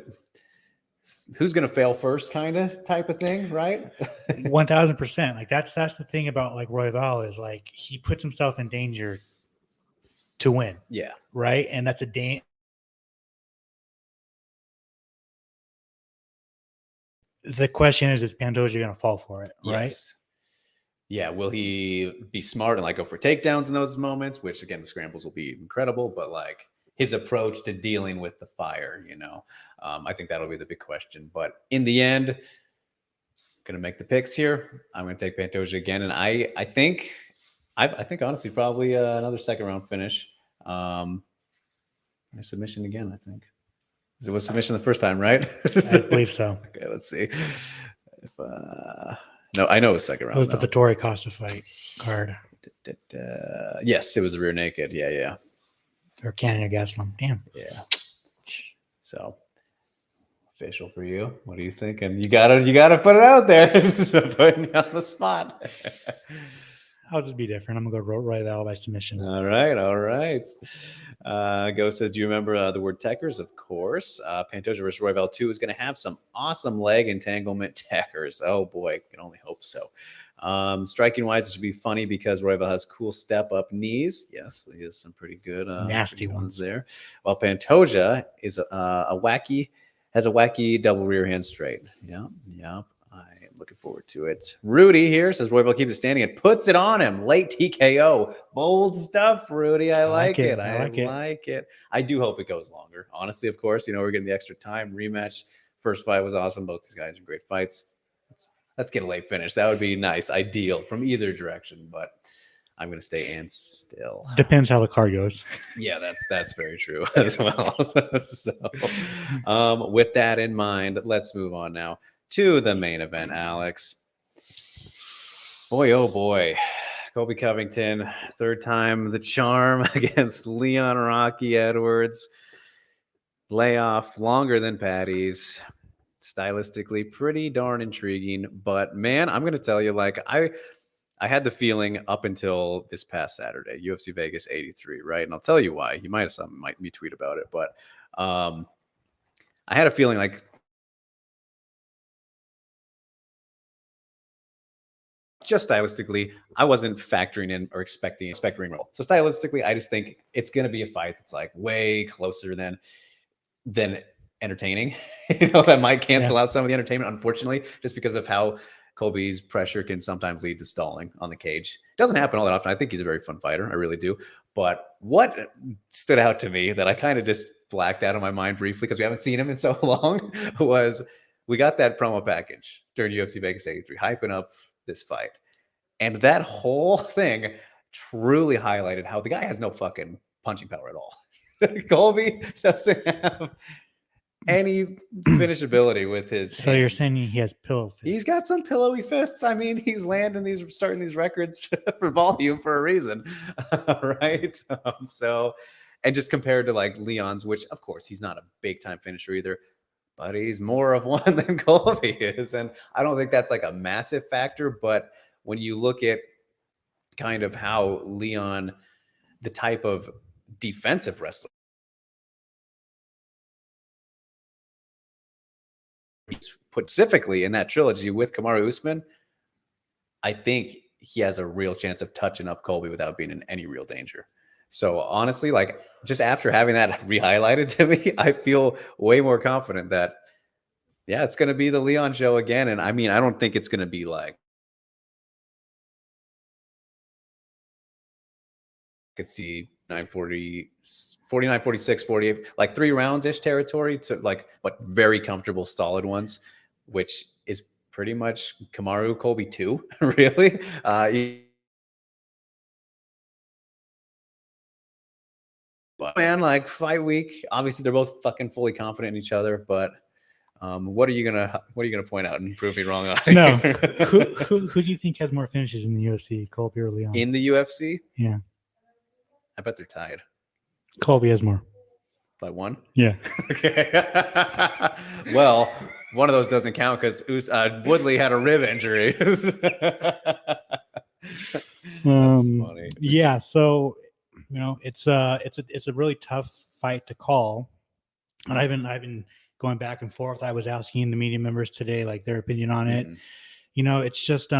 fail first, kind of type of thing, right? 1000%. Like that's the thing about like Royval is like he puts himself in danger to win. Yeah. Right. And that's a The question is Pantoja going to fall for it? Right. Yes. Yeah. Will he be smart and like go for takedowns in those moments? Which again, the scrambles will be incredible, but like his approach to dealing with the fire, I think that'll be the big question. But in the end, gonna make the picks here. I'm gonna take Pantoja again, and I think honestly probably another second round finish. A submission again. I think it was submission the first time, right? I believe so. Okay, let's see. No, I know it was second round. It was the Vittori Costa fight card. Yes, it was a rear naked. Yeah. Or Canada Gaslam. Damn. Yeah. So official for you. What do you think? And you gotta put it out there. Putting you on the spot. I'll just be different. I'm gonna go right out by submission. All right. Go says, do you remember the word techers? Of course. Pantoja versus Royval 2 is going to have some awesome leg entanglement techers. Oh boy, can only hope so. Striking wise, it should be funny because Royval has cool step up knees. Yes, he has some pretty good nasty ones there. While Pantoja is has a wacky double rear hand straight. Yeah. I am looking forward to it. Rudy here says Royval keeps it standing and puts it on him. Late TKO. Bold stuff, Rudy. I like it. I like it. I do hope it goes longer. Honestly, of course, we're getting the extra time. Rematch. First fight was awesome. Both these guys are great fights. Let's get a late finish. That would be nice. Ideal from either direction, but I'm going to stay and still. Depends how the card goes. Yeah, that's very true as well. So, with that in mind, let's move on now to the main event, Alex. Boy, oh boy. Colby Covington, third time the charm against Leon Rocky Edwards. Layoff longer than Patty's. Stylistically pretty darn intriguing. But, man, I'm going to tell you, I had the feeling up until this past Saturday, UFC Vegas 83, right? And I'll tell you why. You might have some might me tweet about it, but I had a feeling like just stylistically, I wasn't factoring in or expecting role. So stylistically, I just think it's going to be a fight that's like way closer than entertaining. That might cancel out some of the entertainment, unfortunately, just because of how Colby's pressure can sometimes lead to stalling on the cage. It doesn't happen all that often. I think he's a very fun fighter. I really do. But what stood out to me that I kind of just blacked out of my mind briefly because we haven't seen him in so long was we got that promo package during UFC Vegas 83, hyping up this fight. And that whole thing truly highlighted how the guy has no fucking punching power at all. Colby doesn't have any finishability with his So hands. You're saying he has pillow fists? He's got some pillowy fists. I mean, he's starting these records for volume for a reason, right? So, and just compared to like Leon's, which of course he's not a big time finisher either, but he's more of one than Colby is. And I don't think that's like a massive factor, but when you look at kind of how Leon, the type of defensive wrestler he's put specifically in that trilogy with Kamaru Usman, I think he has a real chance of touching up Colby without being in any real danger. So honestly, like just after having that re-highlighted to me, I feel way more confident that, yeah, it's going to be the Leon show again. And I mean, I don't think it's going to be like, I could see 940, 49, 46, 48, like 3 rounds-ish territory to like, but very comfortable, solid ones, which is pretty much Kamaru Colby 2, really. But man, like fight week, obviously they're both fucking fully confident in each other, but what are you gonna point out and prove me wrong on? No, who do you think has more finishes in the UFC, Colby or Leon? In the UFC? Yeah. I bet they're tied. Colby has more. By 1? Yeah. Okay. Well, one of those doesn't count because Woodley had a rib injury. That's funny. Yeah. So, it's a really tough fight to call, and I've been going back and forth. I was asking the media members today, like their opinion on it. It's just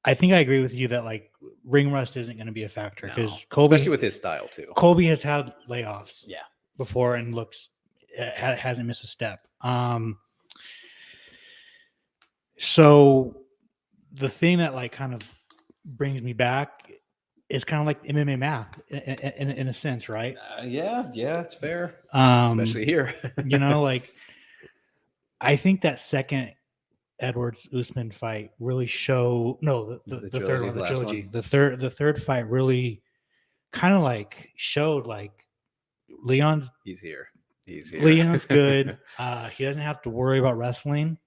I think I agree with you that like ring rust isn't going to be a factor because Colby, especially with his style too. Colby has had layoffs, yeah, before and hasn't missed a step. So the thing that like kind of brings me back is kind of like MMA math in a sense, right? Yeah, it's fair, especially here. Like I think that second Edwards Usman fight really the third one, the trilogy. The third fight really kind of like showed like Leon's he's here. Leon's good. He doesn't have to worry about wrestling.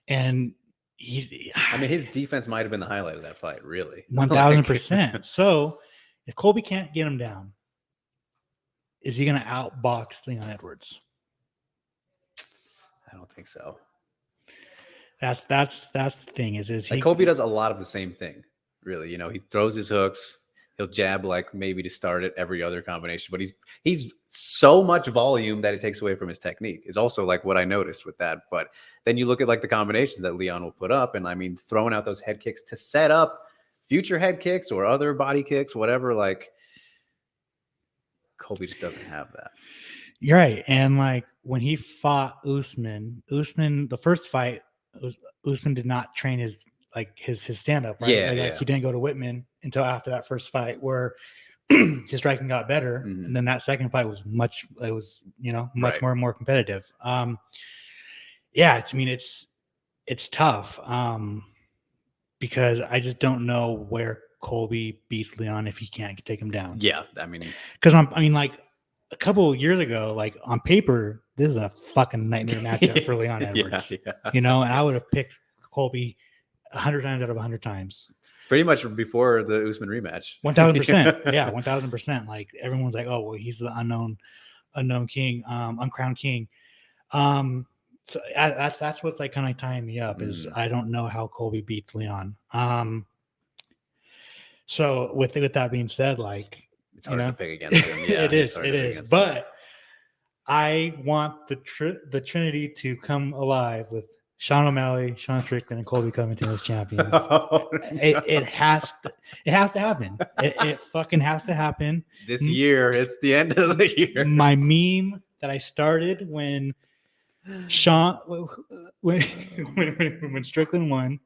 And his defense might have been the highlight of that fight, really. 1000%. So if Colby can't get him down, is he gonna outbox Leon Edwards? I don't think so. That's the thing. Is like Colby does a lot of the same thing, really. He throws his hooks, he'll jab like maybe to start it every other combination, but he's so much volume that it takes away from his technique. Is also like what I noticed with that. But then you look at like the combinations that Leon will put up, and I mean throwing out those head kicks to set up future head kicks or other body kicks, whatever. Like Colby just doesn't have that. You're right. And like when he fought Usman, the first fight, Usman did not train his stand up, right? Yeah, Like yeah. he didn't go to Whitman until after that first fight where his striking got better. Mhm. And then that second fight was much Right. more competitive. Yeah, it's tough. Because I just don't know where Colby beats Leon if he can't take him down. Yeah, I mean, Because like a couple of years ago, like on paper, this is a fucking nightmare matchup for Leon Edwards. Yeah. And I Yes. would have picked Colby 100 times out of 100 times. Pretty much before the Usman rematch. 1000%. Yeah, 1000%. Like everyone's like, oh well, he's the unknown king, uncrowned king. So that's what's like kind of tying me up is I don't know how Colby beats Leon. So with that being said, like it's hard to pick against him. Yeah, it is. But I want the Trinity to come alive with Sean O'Malley, Sean Strickland, and Colby Covington as champions. Oh, no. It has to happen. It fucking has to happen. This year, it's the end of the year. My meme that I started when Sean when Strickland won.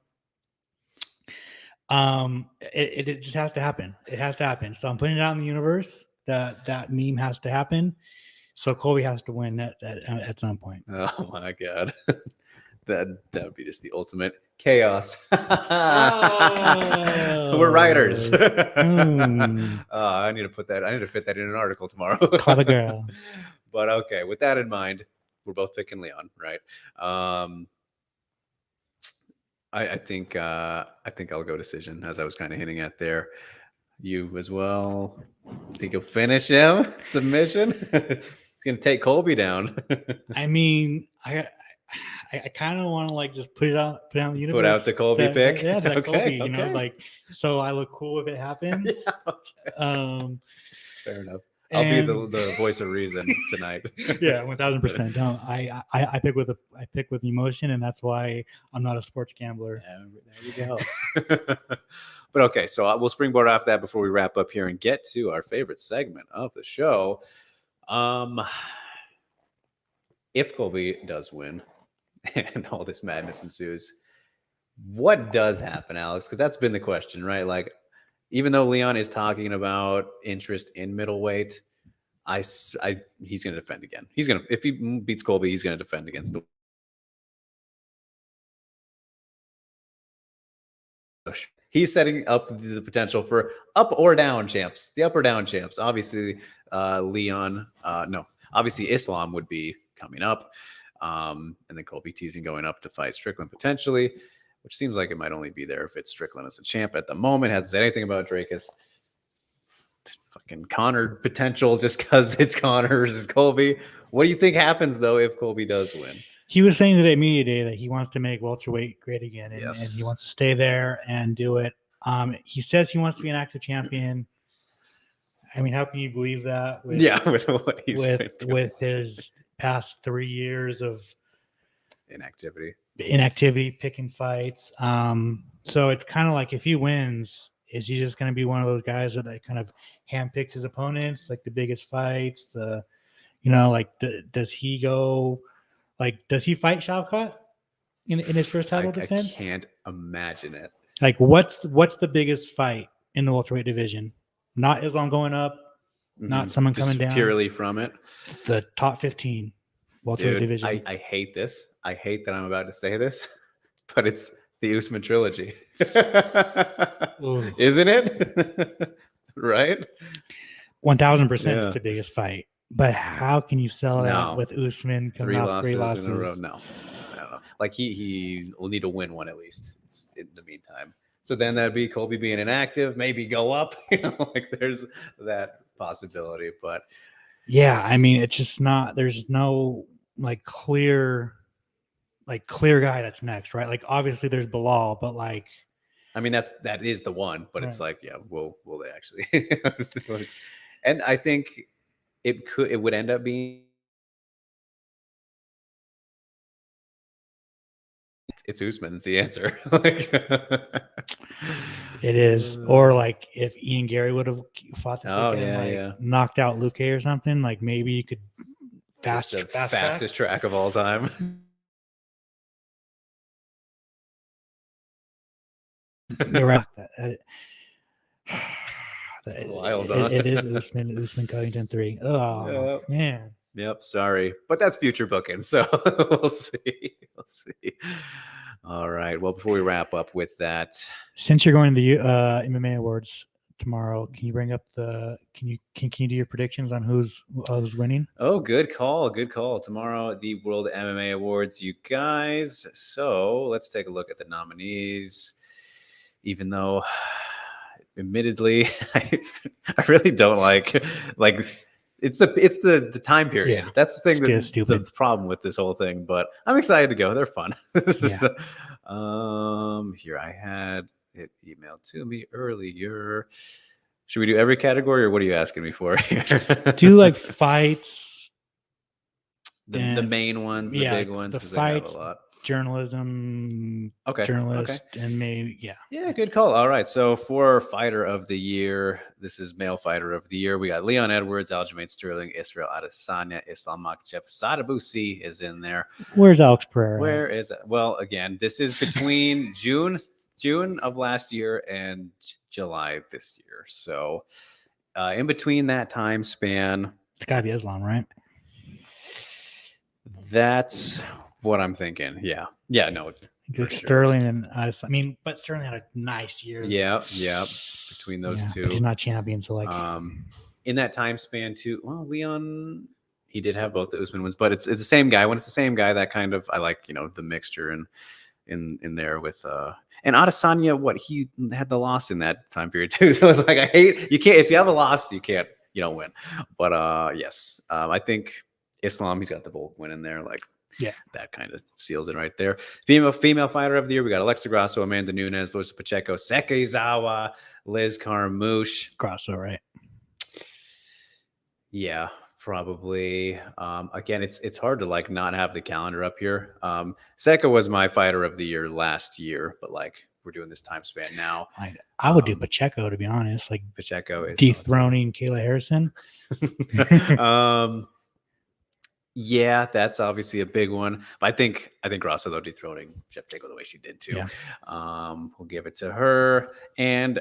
It just has to happen. It has to happen. So I'm putting it out in the universe that meme has to happen. So Colby has to win at some point. Oh my god, that would be just the ultimate chaos. Oh. We're writers. I need to put that. I need to fit that in an article tomorrow. Call the girl. But okay, with that in mind, we're both picking Leon, right? I think I'll go decision, as I was kind of hinting at there. You as well. Think you'll finish him? Submission? He's gonna take Colby down. I mean, I kind of want to like just put out the universe. Put out the Colby pick. Yeah, that Okay, Colby. okay. Like so I look cool if it happens. Yeah, okay. Fair enough. I'll be the voice of reason tonight. Yeah, 1000%. No, I pick with emotion, and that's why I'm not a sports gambler. Yeah, there you go. But okay, so we'll springboard off that before we wrap up here and get to our favorite segment of the show. If Colby does win and all this madness ensues, what does happen, Alex? Because that's been the question, right? Like, even though Leon is talking about interest in middleweight, he's going to defend again. If he beats Colby, he's going to defend against the. He's setting up the potential for up or down champs. The up or down champs. Obviously, Leon. No, obviously Islam would be coming up, and then Colby teasing going up to fight Strickland potentially, which seems like it might only be there if it's Strickland as a champ at the moment. Hasn't said anything about Drakus. Fucking Connor potential just because it's Connor versus Colby. What do you think happens though if Colby does win? He was saying today, Media Day, that he wants to make welterweight great again, and he wants to stay there and do it. He says he wants to be an active champion. I mean, how can you believe that? With what he's been doing. With his past 3 years of inactivity, picking fights. So it's kind of like if he wins, is he just going to be one of those guys that kind of handpicks his opponents, like the biggest fights? Does he go? Like, does he fight Shavkat in his first title defense? I can't imagine it. Like, what's the biggest fight in the welterweight division? Not Islam going up, not someone just coming down. Purely from it. The top 15 welterweight division. I hate this. I hate that I'm about to say this, but it's the Usman trilogy. Isn't it? Right? 1000% is the biggest fight. But how can you sell that with Usman coming off 3 losses in a row? No, I don't know. Like he will need to win one at least in the meantime. So then that'd be Colby being inactive, maybe go up. Like there's that possibility. But yeah, I mean, it's just not. There's no clear guy that's next, right? Like obviously there's Bilal, but like, I mean that is the one. But it's like, yeah, will they actually? And I think. It would end up being it's Usman's the answer. It is. Or like if Garry would have fought this weekend, knocked out Luque or something, like maybe you could just the fast fastest track of all time. You're right. It's wild, huh? It is Usman Covington 3. Oh Yep. man. Yep, sorry, but that's future booking, so we'll see. We'll see. All right. Well, before we wrap up with that, Since you're going to the MMA awards tomorrow, can you bring up can you do your predictions on who's winning? oh, good call, good call. Tomorrow, the World MMA Awards, you guys. So let's take a look at the nominees. Even though, admittedly, I really don't like it's the time period. Yeah, That's the thing that's stupid. the problem with this whole thing. But I'm excited to go. They're fun. Yeah. Here I had it emailed to me earlier. Should we do every category, or what are you asking me for here? Do like fights, the main ones, the big ones, the because they have a fights, lot. journalism, Okay. journalist, Okay. and maybe Yeah, good call. All right. So for fighter of the year, this is male fighter of the year. We got Leon Edwards, Aljamain Sterling, Israel Adesanya, Islam Makhachev, Sadabusi is in there. Where's Alex Pereira? Where is it? Well, again, this is between June of last year and July this year. So in between that time span, It's got to be Islam, right? that's what I'm thinking. Yeah. Yeah. No. Sterling and but Sterling had a nice year. Yeah. Between those two, but he's not champion, so like in that time span too. Well, Leon, he did have both the Usman wins, but it's the same guy. When it's the same guy, that kind of I like the mixture and in there with and Adesanya, he had the loss in that time period too. So it's like you can't if you have a loss, you don't win. But yes, I think Islam, he's got the Volk win in there, like. Yeah, that kind of seals it right there. Female fighter of the year, we got Alexa Grasso, Amanda Nunes, Larissa Pacheco, Sekizawa, Liz Carmouche. Grasso, right? Yeah, probably. Again, it's hard to not have the calendar up here. Seka was my fighter of the year last year, but we're doing this time span now. I would do Pacheco, to be honest. Pacheco is dethroning Kayla Harrison. Yeah, that's obviously a big one. But I think Grasso, though, dethroning Shevchenko the way she did too. Yeah. We'll give it to her. And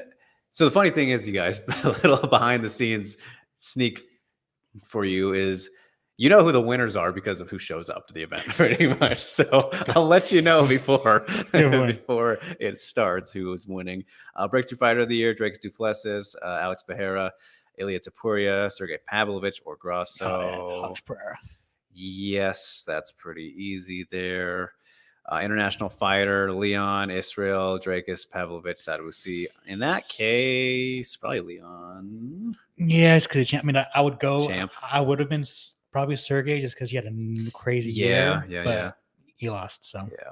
so the funny thing is, you guys, a little behind the scenes sneak for you is who the winners are because of who shows up to the event, pretty much. So I'll let you know before it starts who is winning. Breakthrough Fighter of the Year: Drake Duplessis, Alex Pereira, Ilia Topuria, Sergey Pavlovich, or Grasso. Alex Pereira. Yes, that's pretty easy there. International fighter, Leon, Israel, Drakus, Pavlovich, Sadabusi. In that case, probably Leon. Yes, because I would go. Champ. I would have been probably Sergey just because he had a crazy year. Yeah. He lost, so. Yeah.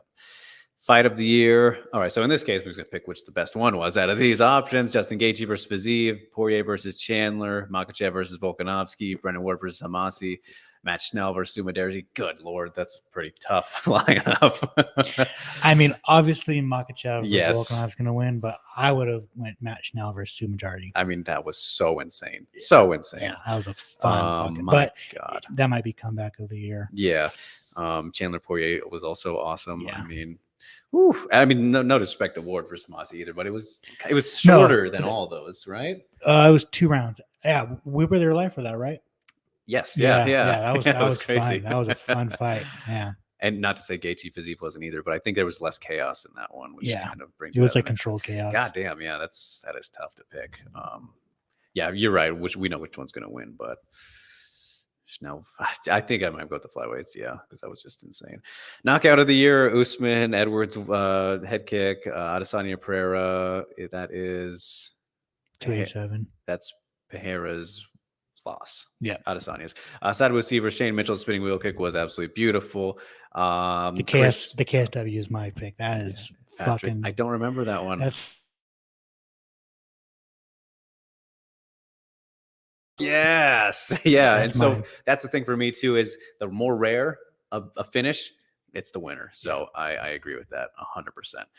Fight of the year. All right, so in this case, we're going to pick which the best one was out of these options. Justin Gaethje versus Fiziev, Poirier versus Chandler, Makhachev versus Volkanovski, Brendan Ward versus Hamasi, Matt Schnell versus Sumaderzi. Good Lord, that's a pretty tough lineup. Obviously Makhachev versus Volkanovski is going to win, but I would have went Matt Schnell versus Sumaderzi. That was so insane. So insane. Yeah, that was a fun fucking. My God. That might be comeback of the year. Yeah. Chandler Poirier was also awesome. Yeah. No disrespect to Ward versus Hamasi either, but it was shorter than all those, right? It was 2 rounds. Yeah, we were there live for that, right? Yes. Yeah. That was crazy. Fun. That was a fun fight. Yeah. And not to say Gaethje Fiziev wasn't either, but I think there was less chaos in that one, which kind of brings it was controlled chaos. God damn, yeah, that is tough to pick. Yeah, you're right. Which we know which one's going to win, but Schnell, I think I might go with the flyweights, because that was just insane. Knockout of the year: Usman, Edwards, head kick, Adesanya Pereira. That is 287. That's Pereira's loss. Yeah, Adesanya's. Sadabusi versus Shane Mitchell spinning wheel kick was absolutely beautiful. The KSW is my pick. That is fucking. I don't remember that one. Yes. Yeah. And so that's the thing for me too, is the more rare a finish, it's the winner. So I agree with that 100%.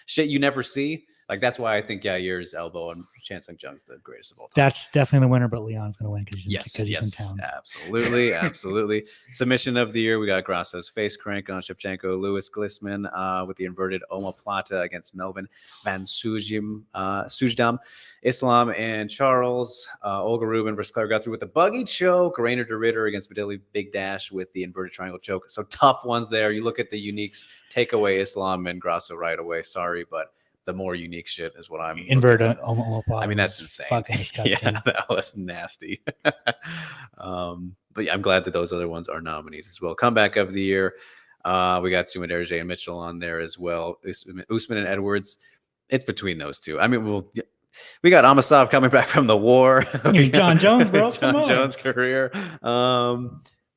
Shit you never see. Like that's why I think Yair's elbow and Chan Sung Jung's the greatest of all time. That's definitely the winner, but Leon's going to win because Yes, he's in town. absolutely, absolutely. Submission of the year, we got Grasso's face crank on Shevchenko, Lewis Glissman with the inverted omoplata against Melvin Van Sujdam, Islam and Charles, Olga Rubin versus Claire Guthrie with the buggy choke, Rainer de Ritter against Vidili Big Dash with the inverted triangle choke. So tough ones there. You look at the uniques, take away Islam and Grasso right away. Sorry, but the more unique shit is what I'm inverted. I mean, that's insane. Fucking disgusting. Yeah, that was nasty. But yeah, I'm glad that those other ones are nominees as well. Comeback of the year. We got Sumaderje and Mitchell on there as well. Usman and Edwards. It's between those two. I mean, we got Amasov coming back from the war. John Jones, bro. John Jones' career.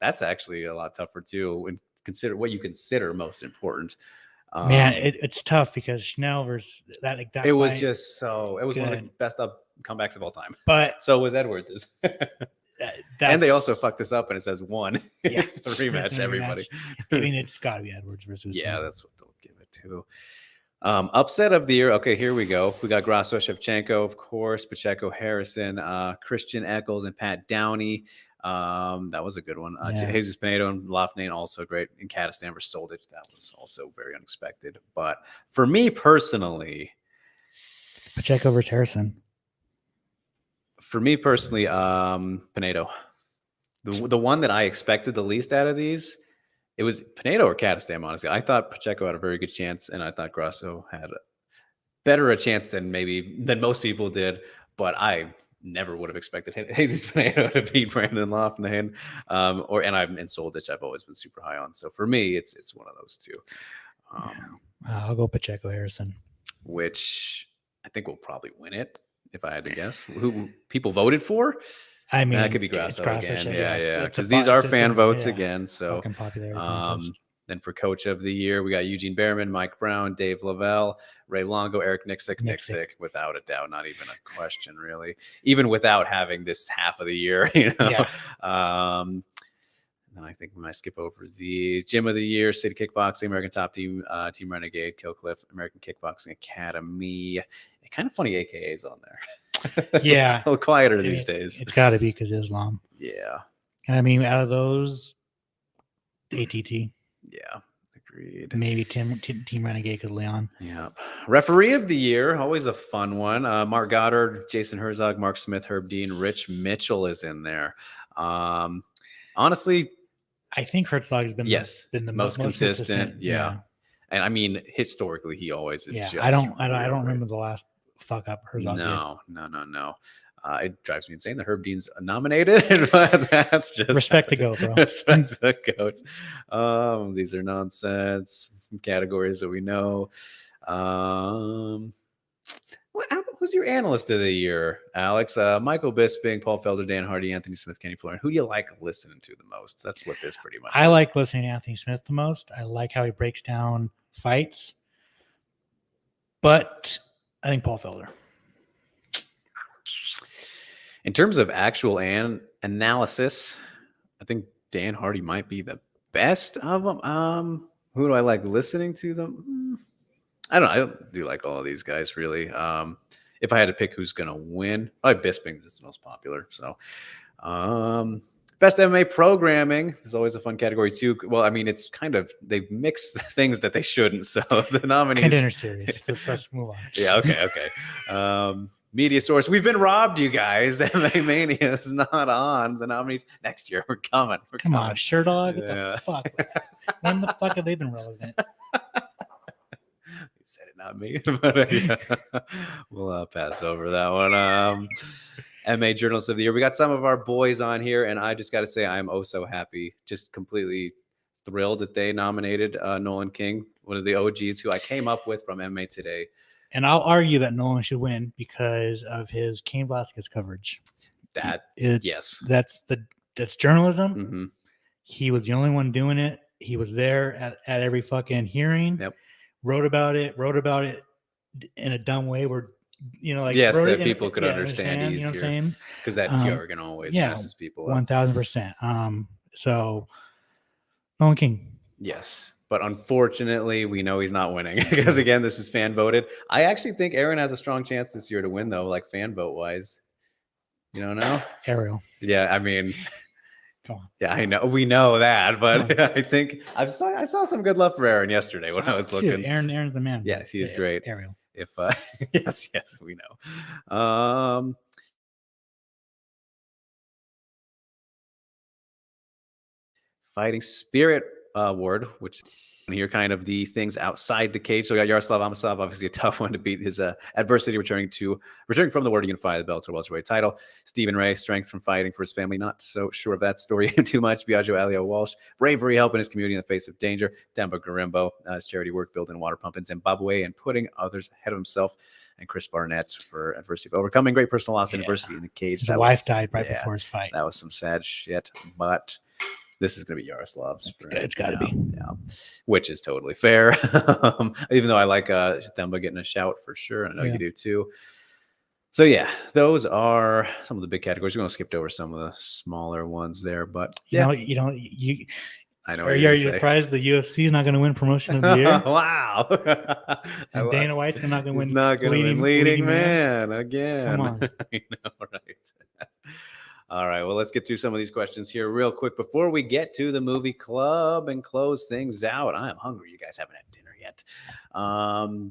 That's actually a lot tougher too. When consider what you consider most important. Man, it's tough because Schnell versus that. Like, that it was just so. It was one of the best comebacks of all time. But so was Edwards's. And they also fucked this up, and it says one. Yeah, it's the rematch. Everybody. I mean, it's got to be Edwards versus. Yeah, that's what they'll give it to. Upset of the year. Okay, here we go. We got Grasso, Shevchenko, of course, Pacheco, Harrison, Christian Eccles, and Pat Downey. That was a good one. Jesus Pinedo and Lafnane also great. In Kazakhstan versus Soldic, that was also very unexpected. But for me personally, Pacheco versus Harrison. For me personally, Pinedo. The one that I expected the least out of these, it was Pinedo or Kazakhstan, honestly. I thought Pacheco had a very good chance, and I thought Grasso had better a chance than most people did. But I never would have expected Jesus Pinedo to beat Brandon Lafnane. And I'm in Soldic, I've always been super high on. So for me, it's one of those two. I'll go Pacheco Harrison, which I think will probably win it if I had to guess. Who people voted for? I mean, that could be Grasso again. Yeah. Because these are fan votes again. So popular. Then for coach of the year, we got Eugene Behrman, Mike Brown, Dave Lavelle, Ray Longo, Eric Nixick, without a doubt, not even a question, really. Even without having this half of the year, you know. Yeah. And I think we might skip over the Gym of the Year, City Kickboxing, American Top Team, Team Renegade, Killcliff, American Kickboxing Academy. Kind of funny AKAs on there. Yeah. A little quieter these days. It's got to be because Islam. Yeah. I mean, out of those, ATT. Yeah, agreed. Maybe Team Renegade because Leon. Yeah. Referee of the year, always a fun one. Mark Goddard, Jason Herzog, Mark Smith, Herb Dean, Rich Mitchell is in there. Honestly, I think Herzog has been the most consistent. Yeah. And I mean, historically, he always is. Yeah, I don't remember the last fuck up Herzog. No. It drives me insane that Herb Dean's nominated, but that's just respect the GOAT, bro. Respect the GOAT. These are nonsense categories that we know. Who's your analyst of the year, Alex? Michael Bisping, Paul Felder, Dan Hardy, Anthony Smith, Kenny Florian. Who do you like listening to the most? That's what this pretty much is. I like listening to Anthony Smith the most. I like how he breaks down fights. But I think Paul Felder. In terms of actual analysis, I think Dan Hardy might be the best of them. Who do I like listening to them? I do like all of these guys, really. If I had to pick who's going to win, probably Bisping is the most popular. So, best MMA programming is always a fun category, too. Well, I mean, it's kind of, they mix things that they shouldn't. So, the nominees. Contender series. Let's move on. Yeah, okay. Media source. We've been robbed, you guys. MMA Mania is not on. The nominees next year. We're coming. Come on, Sherdog. Yeah. What the fuck? When the fuck have they been relevant? You said it, not me. But yeah. We'll pass over that one. MMA Journalist of the Year. We got some of our boys on here, and I just got to say I'm oh so happy. Just completely thrilled that they nominated Nolan King, one of the OGs who I came up with from MMA Today. And I'll argue that Nolan should win because of his Cain Velasquez coverage. Yes. That's journalism. Mm-hmm. He was the only one doing it. He was there at every fucking hearing. Yep. Wrote about it in a dumb way where, that people could understand easier. You know what I'm saying? Because that jargon always messes people up. 1,000%. So Nolan King. Yes. But unfortunately, we know he's not winning because, again, this is fan voted. I actually think Aaron has a strong chance this year to win, though, like fan vote wise. You don't know? Ariel. Yeah, I mean, Come on. yeah, I know. We know that, but I think I saw some good love for Aaron yesterday when I was looking. Aaron's the man. Yes, he is great. Ariel. If yes, we know. Fighting Spirit Award, which here kind of the things outside the cage. So we got Yaroslav Amosov, obviously a tough one to beat. His adversity returning from the war to unify the Bellator welterweight title. Stephen Ray, strength from fighting for his family. Not so sure of that story too much. Biagio Alio Walsh, bravery helping his community in the face of danger. Demba Garimbo, his charity work building a water pump in Zimbabwe and putting others ahead of himself. And Chris Barnett for adversity of overcoming great personal loss and adversity in the cage. His wife died right before his fight. That was some sad shit, but this is going to be Yaroslav's. It's got to be. Yeah, which is totally fair. Even though I like Themba getting a shout for sure. I know you do too. So, yeah, those are some of the big categories. We're going to skip over some of the smaller ones there. But, you know, I know. Are you surprised the UFC is not going to win promotion of the year? Wow. And Dana White's not going to win. He's not going to win leading man again. Come on. I know, right? All right, well, let's get through some of these questions here real quick before we get to the movie club and close things out. I am hungry. You guys haven't had dinner yet.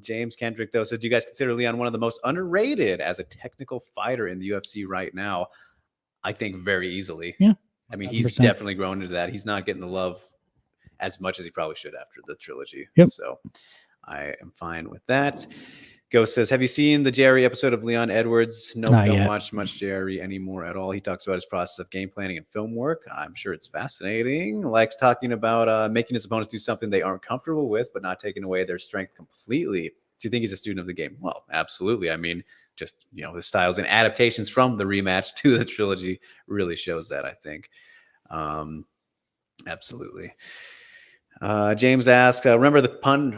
James Kendrick, though, says, do you guys consider Leon one of the most underrated as a technical fighter in the UFC right now? I think very easily. Yeah. I mean, he's 100%. Definitely grown into that. He's not getting the love as much as he probably should after the trilogy. Yep. So I am fine with that. Ghost says, have you seen the Jerry episode of Leon Edwards? No, don't watch much Jerry anymore at all. He talks about his process of game planning and film work. I'm sure it's fascinating. Likes talking about making his opponents do something they aren't comfortable with, but not taking away their strength completely. Do you think he's a student of the game? Well, absolutely. I mean, just, the styles and adaptations from the rematch to the trilogy really shows that, I think. Absolutely. James asked, remember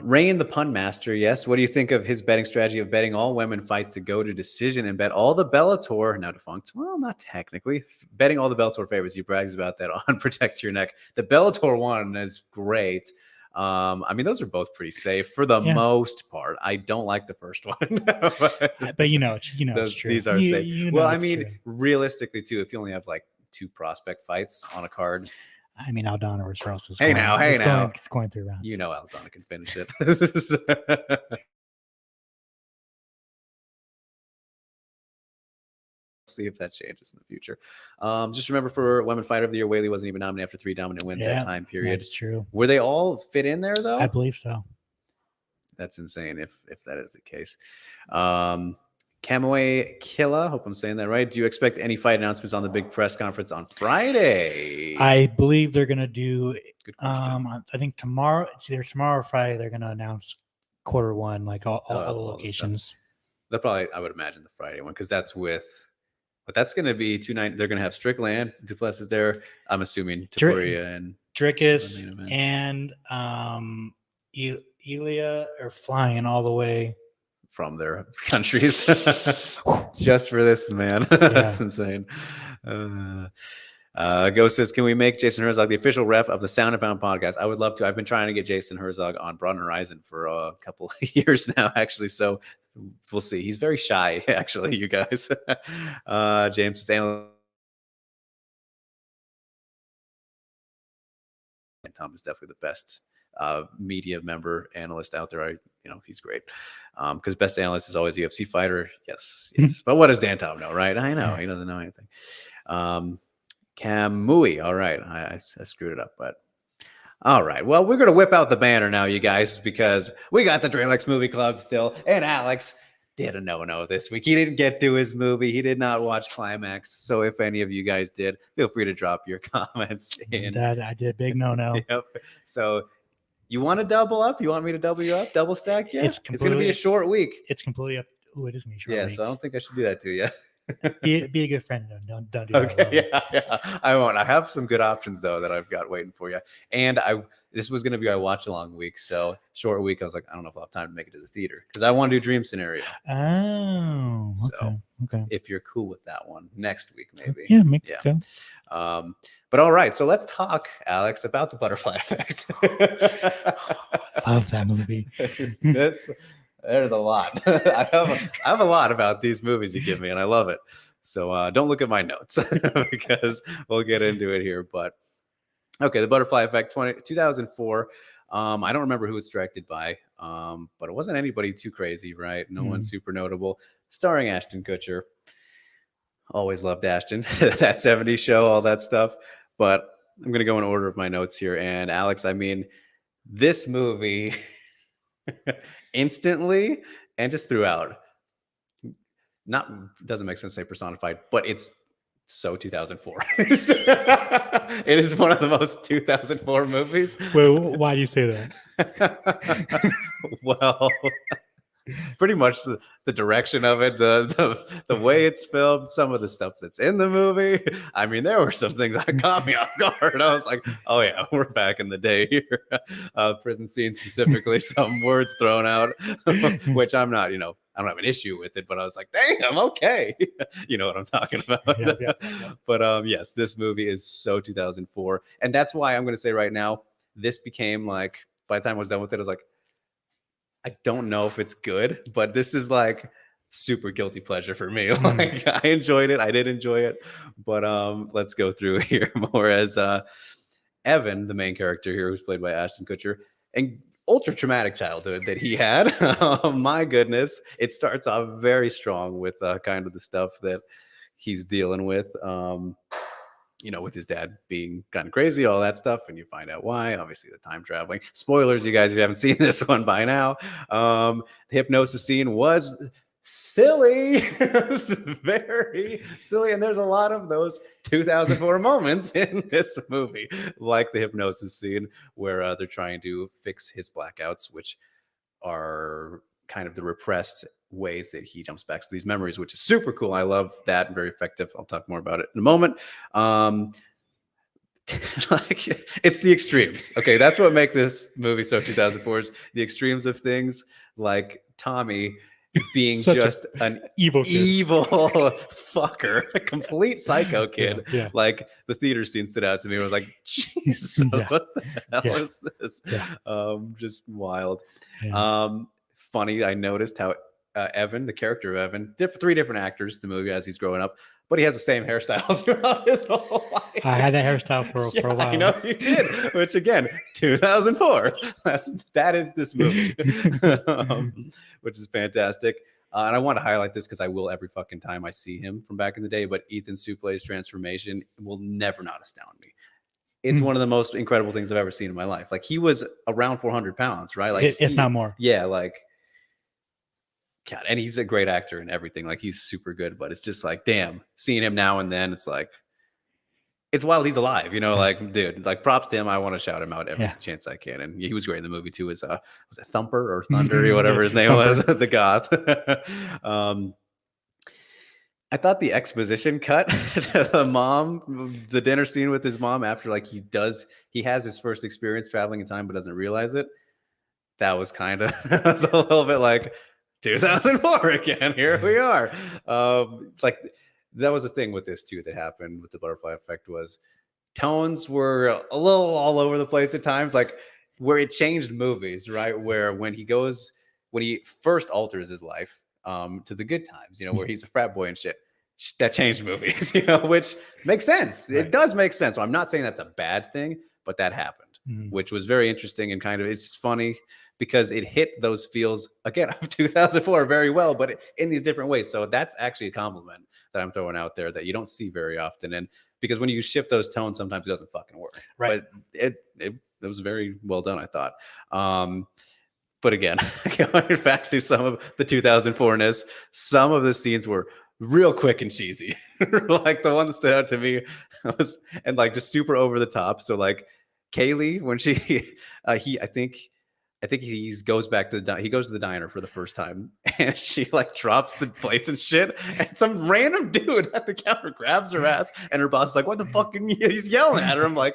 Rain the Pun Master? Yes. What do you think of his betting strategy of betting all women fights to go to decision and bet all the Bellator, now defunct, well, not technically, betting all the Bellator favorites? He brags about that on Protect Your Neck. The Bellator one is great. I mean, those are both pretty safe for the most part. I don't like the first one, but it's true. These are safe. Well, I mean, realistically too, if you only have like 2 prospect fights on a card. I mean, Aldana versus Ross is It's going 3 rounds. Aldana can finish it. See if that changes in the future. Just remember, for Women Fighter of the Year, Whaley wasn't even nominated after 3 dominant wins that time period. That's true. Were they all fit in there, though? I believe so. That's insane if that is the case. Kamui Killa, hope I'm saying that right. Do you expect any fight announcements on the big press conference on Friday? I believe they're going to do, I think tomorrow, it's either tomorrow or Friday, they're going to announce quarter 1, like all the locations. They'll probably, I would imagine, the Friday one, because that's but that's going to be 2 nights. They're going to have Strickland, Duplessis there. I'm assuming Taporia and Drickus and Elia are flying all the way from their countries just for this, man. That's insane. Ghost says, can we make Jason Herzog the official ref of the Sound and Pound podcast? I would love to. I've been trying to get Jason Herzog on Broad Horizon for a couple of years now, actually. So we'll see. He's very shy, actually, you guys. James says, Tom is definitely the best media member analyst out there. He's great. Because best analyst is always a UFC fighter. Yes. But what does Dan Tom know, right? I know. He doesn't know anything. Kamui. All right. I screwed it up, but all right. Well, we're going to whip out the banner now, you guys, because we got the Dralex Movie Club still. And Alex did a no-no this week. He didn't get to his movie. He did not watch Climax. So if any of you guys did, feel free to drop your comments in. I did big no-no. Yep. So you want to double up? You want me to double you up? Double stack? Yeah. It's going to be a short week. It's completely up. Oh, it is me. Yeah, so I don't think I should do that to you. Be a good friend. Don't do that. Okay, yeah. I won't. I have some good options though that I've got waiting for you. And this was gonna be our watch along week, so short week. I was like, I don't know if I'll have time to make it to the theater because I want to do Dream Scenario. Oh, So okay. if you're cool with that one, next week maybe. Yeah, make it go. But all right, so let's talk, Alex, about the butterfly effect. Love that movie. There's a lot. I have a lot about these movies you give me, and I love it. So don't look at my notes because we'll get into it here. But okay, the Butterfly Effect, 2004. I don't remember who it's directed by, but it wasn't anybody too crazy, right? No one super notable. Starring Ashton Kutcher. Always loved Ashton. That 70s show, all that stuff. But I'm going to go in order of my notes here. And Alex, I mean, this movie instantly and just throughout, doesn't make sense to say personified, but it's so 2004. It is one of the most 2004 movies. Well, why do you say that? Well, pretty much the direction of it, the way it's filmed, some of the stuff that's in the movie. I mean, there were some things that caught me off guard. I was like, oh yeah, we're back in the day here. Prison scene specifically, some words thrown out, which I'm not, I don't have an issue with it, but I was like, dang, I'm okay. You know what I'm talking about. Yeah. But yes, this movie is so 2004. And that's why I'm going to say right now, this became like, by the time I was done with it, I was like, I don't know if it's good, but this is like super guilty pleasure for me. Like I enjoyed it. I did enjoy it. But let's go through here more as Evan, the main character here, who's played by Ashton Kutcher, and ultra traumatic childhood that he had. My goodness. It starts off very strong with kind of the stuff that he's dealing with. With his dad being kind of crazy, all that stuff, and you find out why. Obviously, the time traveling. Spoilers, you guys, if you haven't seen this one by now. The hypnosis scene was silly. It was very silly, and there's a lot of those 2004 moments in this movie, like the hypnosis scene where they're trying to fix his blackouts, which are kind of the repressed ways that he jumps back to these memories, which is super cool. I love that. Very effective. I'll talk more about it in a moment. Like it's the extremes. Okay, that's what make this movie so 2004 is the extremes of things like Tommy being just an evil fucker, a complete psycho kid. Yeah. Like the theater scene stood out to me. I was like, Jesus, what the hell is this? Yeah. Just wild. Yeah. Funny, I noticed how Evan, the character of Evan, three different actors in the movie as he's growing up, but he has the same hairstyle throughout his whole life. I had that hairstyle for a while. I know you did, which again, 2004. That is this movie, which is fantastic. And I want to highlight this because I will every fucking time I see him from back in the day, but Ethan Suplee's transformation will never not astound me. It's one of the most incredible things I've ever seen in my life. Like he was around 400 pounds, right? Like if not more. Yeah, like God, and he's a great actor and everything. Like he's super good, but it's just like, damn, seeing him now and then, it's like, it's wild he's alive, like, dude, like props to him. I want to shout him out every chance I can. And he was great in the movie too. Was it Thumper or Thunder or whatever his name was, the goth. I thought the exposition cut, the dinner scene with his mom after like he has his first experience traveling in time, but doesn't realize it. That was kind of, was a little bit like 2004 again. Here we are. Like that was the thing with this too that happened with the butterfly effect was tones were a little all over the place at times, like where it changed movies, right? Where when he first alters his life to the good times, where he's a frat boy and shit, that changed movies, which makes sense. Right. It does make sense. So I'm not saying that's a bad thing, but that happened, which was very interesting and kind of, it's funny because it hit those feels again of 2004 very well, but in these different ways. So that's actually a compliment that I'm throwing out there that you don't see very often. And because when you shift those tones, sometimes it doesn't fucking work. Right. But it was very well done, I thought. But again, going back to some of the 2004-ness, some of the scenes were real quick and cheesy. Like the one that stood out to me was, and like just super over the top. So like Kaylee, when I think I think he goes back to he goes to the diner for the first time, and she like drops the plates and shit, and some random dude at the counter grabs her ass, and her boss is like, "What the fuck?" And he's yelling at her. I'm like,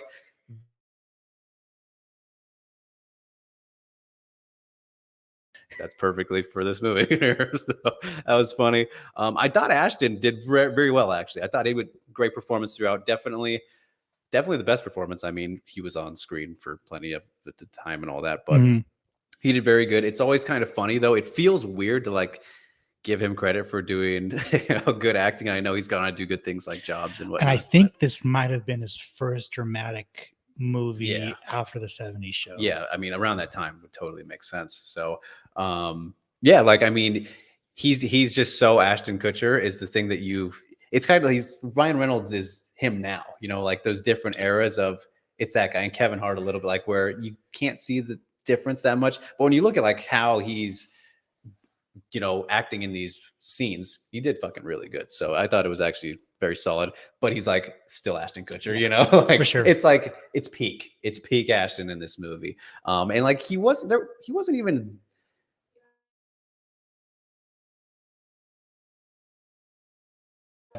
that's perfectly for this movie. So that was funny. I thought Ashton did very well, actually. I thought he would great performance throughout. Definitely the best performance. I mean, he was on screen for plenty of the time and all that, but he did very good. It's always kind of funny though. It feels weird to like give him credit for doing good acting. I know he's gonna do good things like Jobs and whatnot. And I think this might have been his first dramatic movie after the 70s show. Yeah, I mean, around that time would totally make sense. So yeah, like I mean, he's just so Ashton Kutcher is the thing that it's kind of Ryan Reynolds is him now, like those different eras of it's that guy, and Kevin Hart a little bit, like where you can't see the difference that much. But when you look at like how he's acting in these scenes, he did fucking really good. So I thought it was actually very solid, but he's like still Ashton Kutcher, like for sure. It's like it's peak Ashton in this movie. And like he wasn't even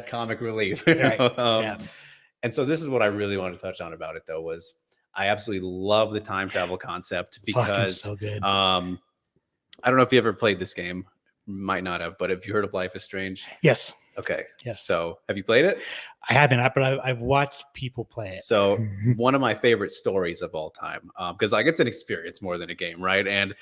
comic relief. Right. And so this is what I really wanted to touch on about it though, was I absolutely love the time travel concept because so good. I don't know if you ever played this game, might not have, but have you heard of Life is Strange? Yes. Okay. Yes. So have you played it? I haven't, but I've watched people play it. So one of my favorite stories of all time, because like it's an experience more than a game, right? And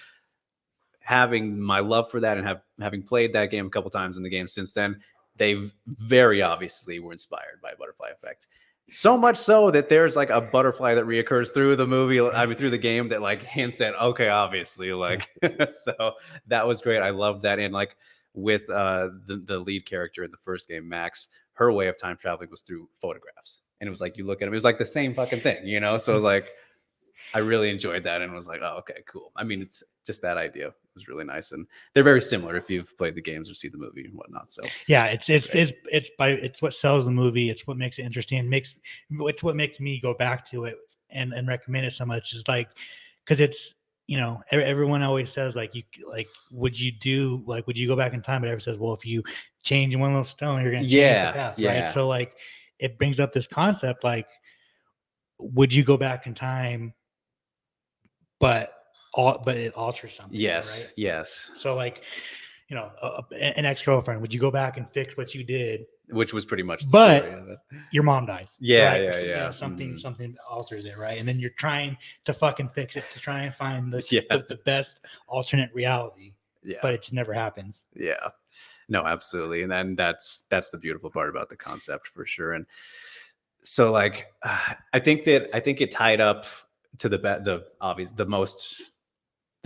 having my love for that and having played that game a couple times in the game since then, they very obviously were inspired by Butterfly Effect. So much so that there's like a butterfly that reoccurs through the movie, through the game that like hints at, okay, obviously, like, so that was great. I love that. And like with the lead character in the first game, Max, her way of time traveling was through photographs. And it was like, you look at him, it was like the same fucking thing, So it was like, I really enjoyed that and was like, oh, okay, cool. I mean, it's just that idea. It was really nice. And they're very similar if you've played the games or see the movie and whatnot. So yeah, it's what sells the movie. It's what makes it interesting. It's what makes me go back to it and recommend it so much. Is like, because it's, everyone always says like, would you go back in time? But everyone says, well, if you change one little stone, you're going to change the path, right? So like, it brings up this concept, like, would you go back in time, but it alters something? Yes, right? yes. So like, an ex-girlfriend, would you go back and fix what you did? Which was pretty much the story of it. Your mom dies. Yeah, right? yeah. Something alters it, right? And then you're trying to fucking fix it, to try and find the best alternate reality. Yeah. But it just never happens. Yeah. No, absolutely. And then that's the beautiful part about the concept for sure. And so like I think it tied up to the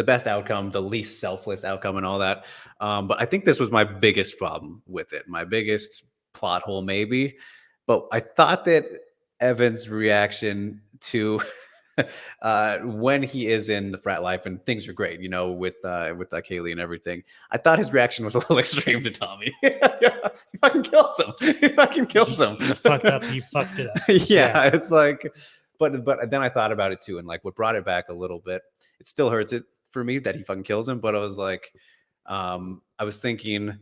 best outcome, the least selfless outcome and all that. But I think this was my biggest problem with it. My biggest plot hole maybe. But I thought that Evan's reaction to when he is in the frat life and things are great, with Kaylee and everything. I thought his reaction was a little extreme to Tommy. He fucking kills him. He fucked up. He fucked it up. Yeah, it's like, but then I thought about it too, and like what brought it back a little bit. It still hurts it for me that he fucking kills him, but I was like, I was thinking,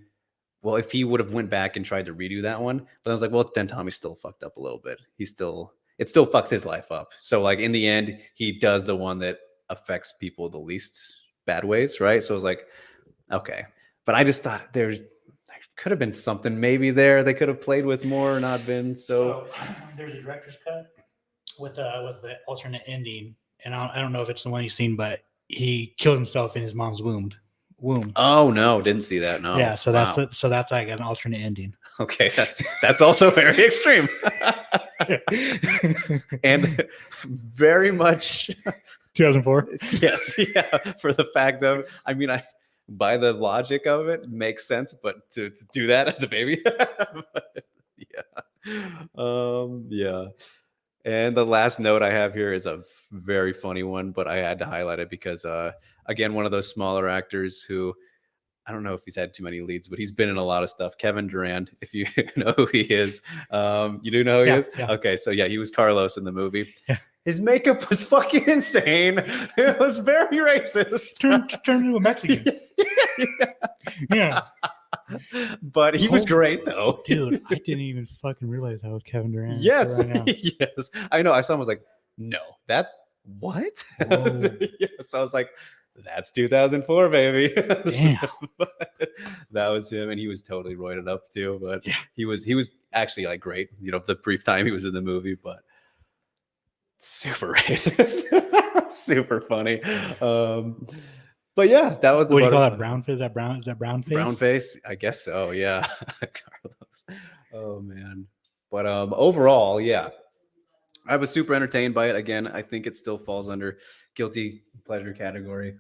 well, if he would have went back and tried to redo that one, but I was like, well, then Tommy's still fucked up a little bit. It still fucks his life up. So like in the end, he does the one that affects people the least bad ways, right? So I was like, okay. But I just thought there could have been something maybe there they could have played with more or not been so there's a director's cut with the alternate ending, and I don't know if it's the one you've seen, but he killed himself in his mom's womb. Oh no, didn't see that. No. Yeah, so that's like an alternate ending. Okay, that's also very extreme. And very much 2004. Yes, yeah. For the fact of, I mean, by the logic of it, makes sense, but to do that as a baby, yeah. And the last note I have here is a very funny one, but I had to highlight it because, again, one of those smaller actors who, I don't know if he's had too many leads, but he's been in a lot of stuff. Kevin Durant, if you know who he is. You do know who he is? Yeah. Okay, so yeah, he was Carlos in the movie. Yeah. His makeup was fucking insane. It was very racist. Turned into a Mexican. Yeah. But he was great though. Dude, I didn't even fucking realize that was Kevin Durant. Yes. Right now. Yes. I know. I saw him, was like, no, that's what? Yes. I was like, that's 2004, baby. Damn. That was him, and he was totally roided up too. But yeah, he was actually like great, the brief time he was in the movie, but super racist, super funny. But yeah, that was what do you call that? Brown face? Is that brown face? Brown face? I guess so. Yeah. Carlos. Oh man. But overall, yeah, I was super entertained by it. Again, I think it still falls under guilty pleasure category.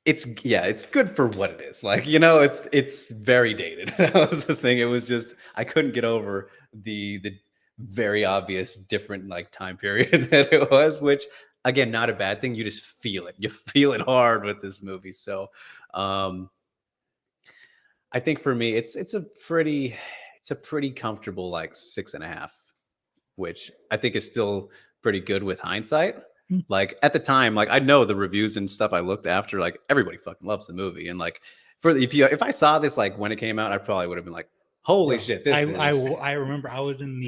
It's good for what it is. Like, it's very dated. That was the thing. It was just, I couldn't get over the very obvious different like time period that it was, which again, not a bad thing. You just feel it. You feel it hard with this movie. So I think for me, it's a pretty comfortable like 6.5, which I think is still pretty good with hindsight. Like at the time, like I know the reviews and stuff I looked after, like everybody fucking loves the movie. And like if I saw this like when it came out, I probably would have been like, holy shit, this I remember I was in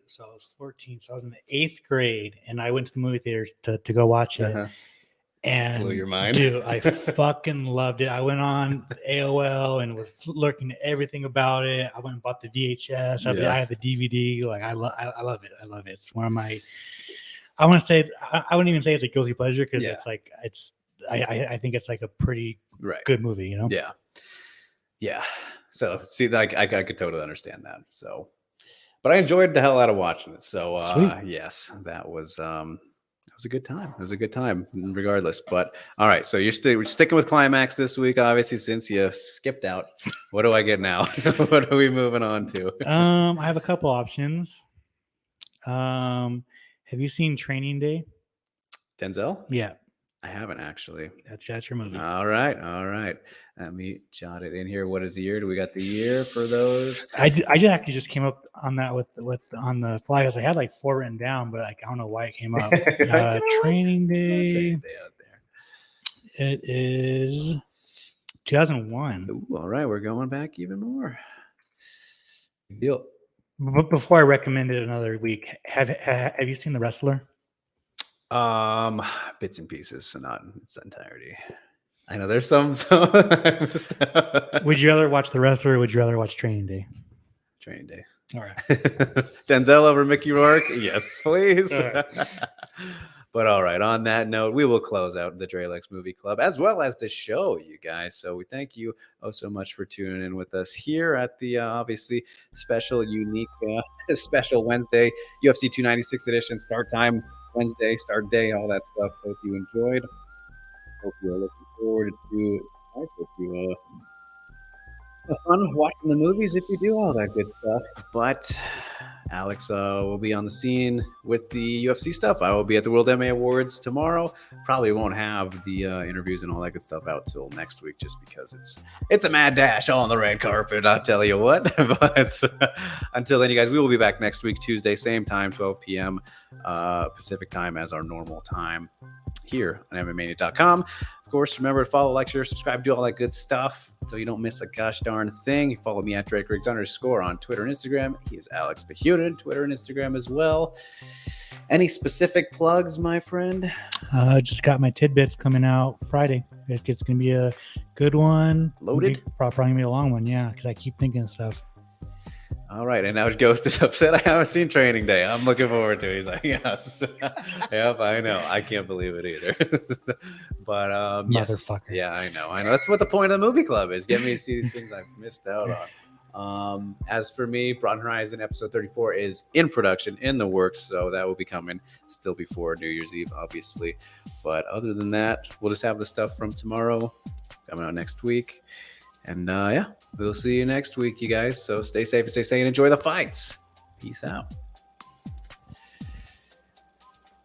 so I was 14, so I was in the 8th grade, and I went to the movie theater to go watch it. And blew your mind. Dude, I fucking loved it. I went on AOL and was looking at everything about it. I went and bought the VHS. I have the DVD. Like I love it. I love it. It's one of my, I wouldn't even say it's a guilty pleasure, because it's like, I think it's like a pretty good movie, Yeah. So see, like I could totally understand that. So, but I enjoyed the hell out of watching it. So yes, that was a good time. It was a good time regardless. But all right, so we're sticking with Climax this week, obviously, since you skipped out. What do I get now? What are we moving on to? I have a couple options. Have you seen Training Day? Denzel? Yeah. I haven't actually. That's your movie. All right. Let me jot it in here. What is the year? Do we got the year for those? I actually just came up on that with on the fly, because I had like 4 written down, but like I don't know why it came up. Training Day. Out there. It is 2001. Ooh, all right, we're going back even more. Good deal. But before I recommend it another week, have you seen The Wrestler? Bits and pieces, so not in its entirety. I know there's some I missed out. Would you rather watch The Wrestler, or would you rather watch Training Day? Training Day. All right. Denzel over Mickey Rourke? Yes, please. All right. But all right, on that note, we will close out the Drelex Movie Club as well as the show, you guys. So we thank you so much for tuning in with us here at the obviously special, unique, special Wednesday UFC 296 edition. Start time Wednesday, start day, all that stuff. Hope you enjoyed. Hope you're looking forward to. I hope you have fun watching the movies if you do all that good stuff. But Alex will be on the scene with the UFC stuff. I will be at the World MMA Awards tomorrow. Probably won't have the interviews and all that good stuff out till next week, just because it's a mad dash all on the red carpet, I'll tell you what. But until then, you guys, we will be back next week, Tuesday, same time, 12 p.m. Pacific time as our normal time here on MMAmania.com. Of course, remember to follow, like, share, subscribe, do all that good stuff so you don't miss a gosh darn thing. You follow me at DrakeRiggs_ on Twitter and Instagram. He is Alex Behunin, Twitter and Instagram as well. Any specific plugs, my friend? Just got my tidbits coming out Friday. It's going to be a good one. Loaded? Probably going to be a long one, yeah, because I keep thinking of stuff. All right, and now Ghost is upset I haven't seen Training Day. I'm looking forward to it. He's like, yes. Yep, I know. I can't believe it either. But motherfucker. Yes. Yeah, I know. That's what the point of the movie club is. Get me to see these things I've missed out on. As for me, Brought Horizon episode 34 is in production, in the works, so that will be coming still before New Year's Eve, obviously. But other than that, we'll just have the stuff from tomorrow coming out next week. And yeah, we'll see you next week, you guys. So stay safe and stay sane. Enjoy the fights. Peace out.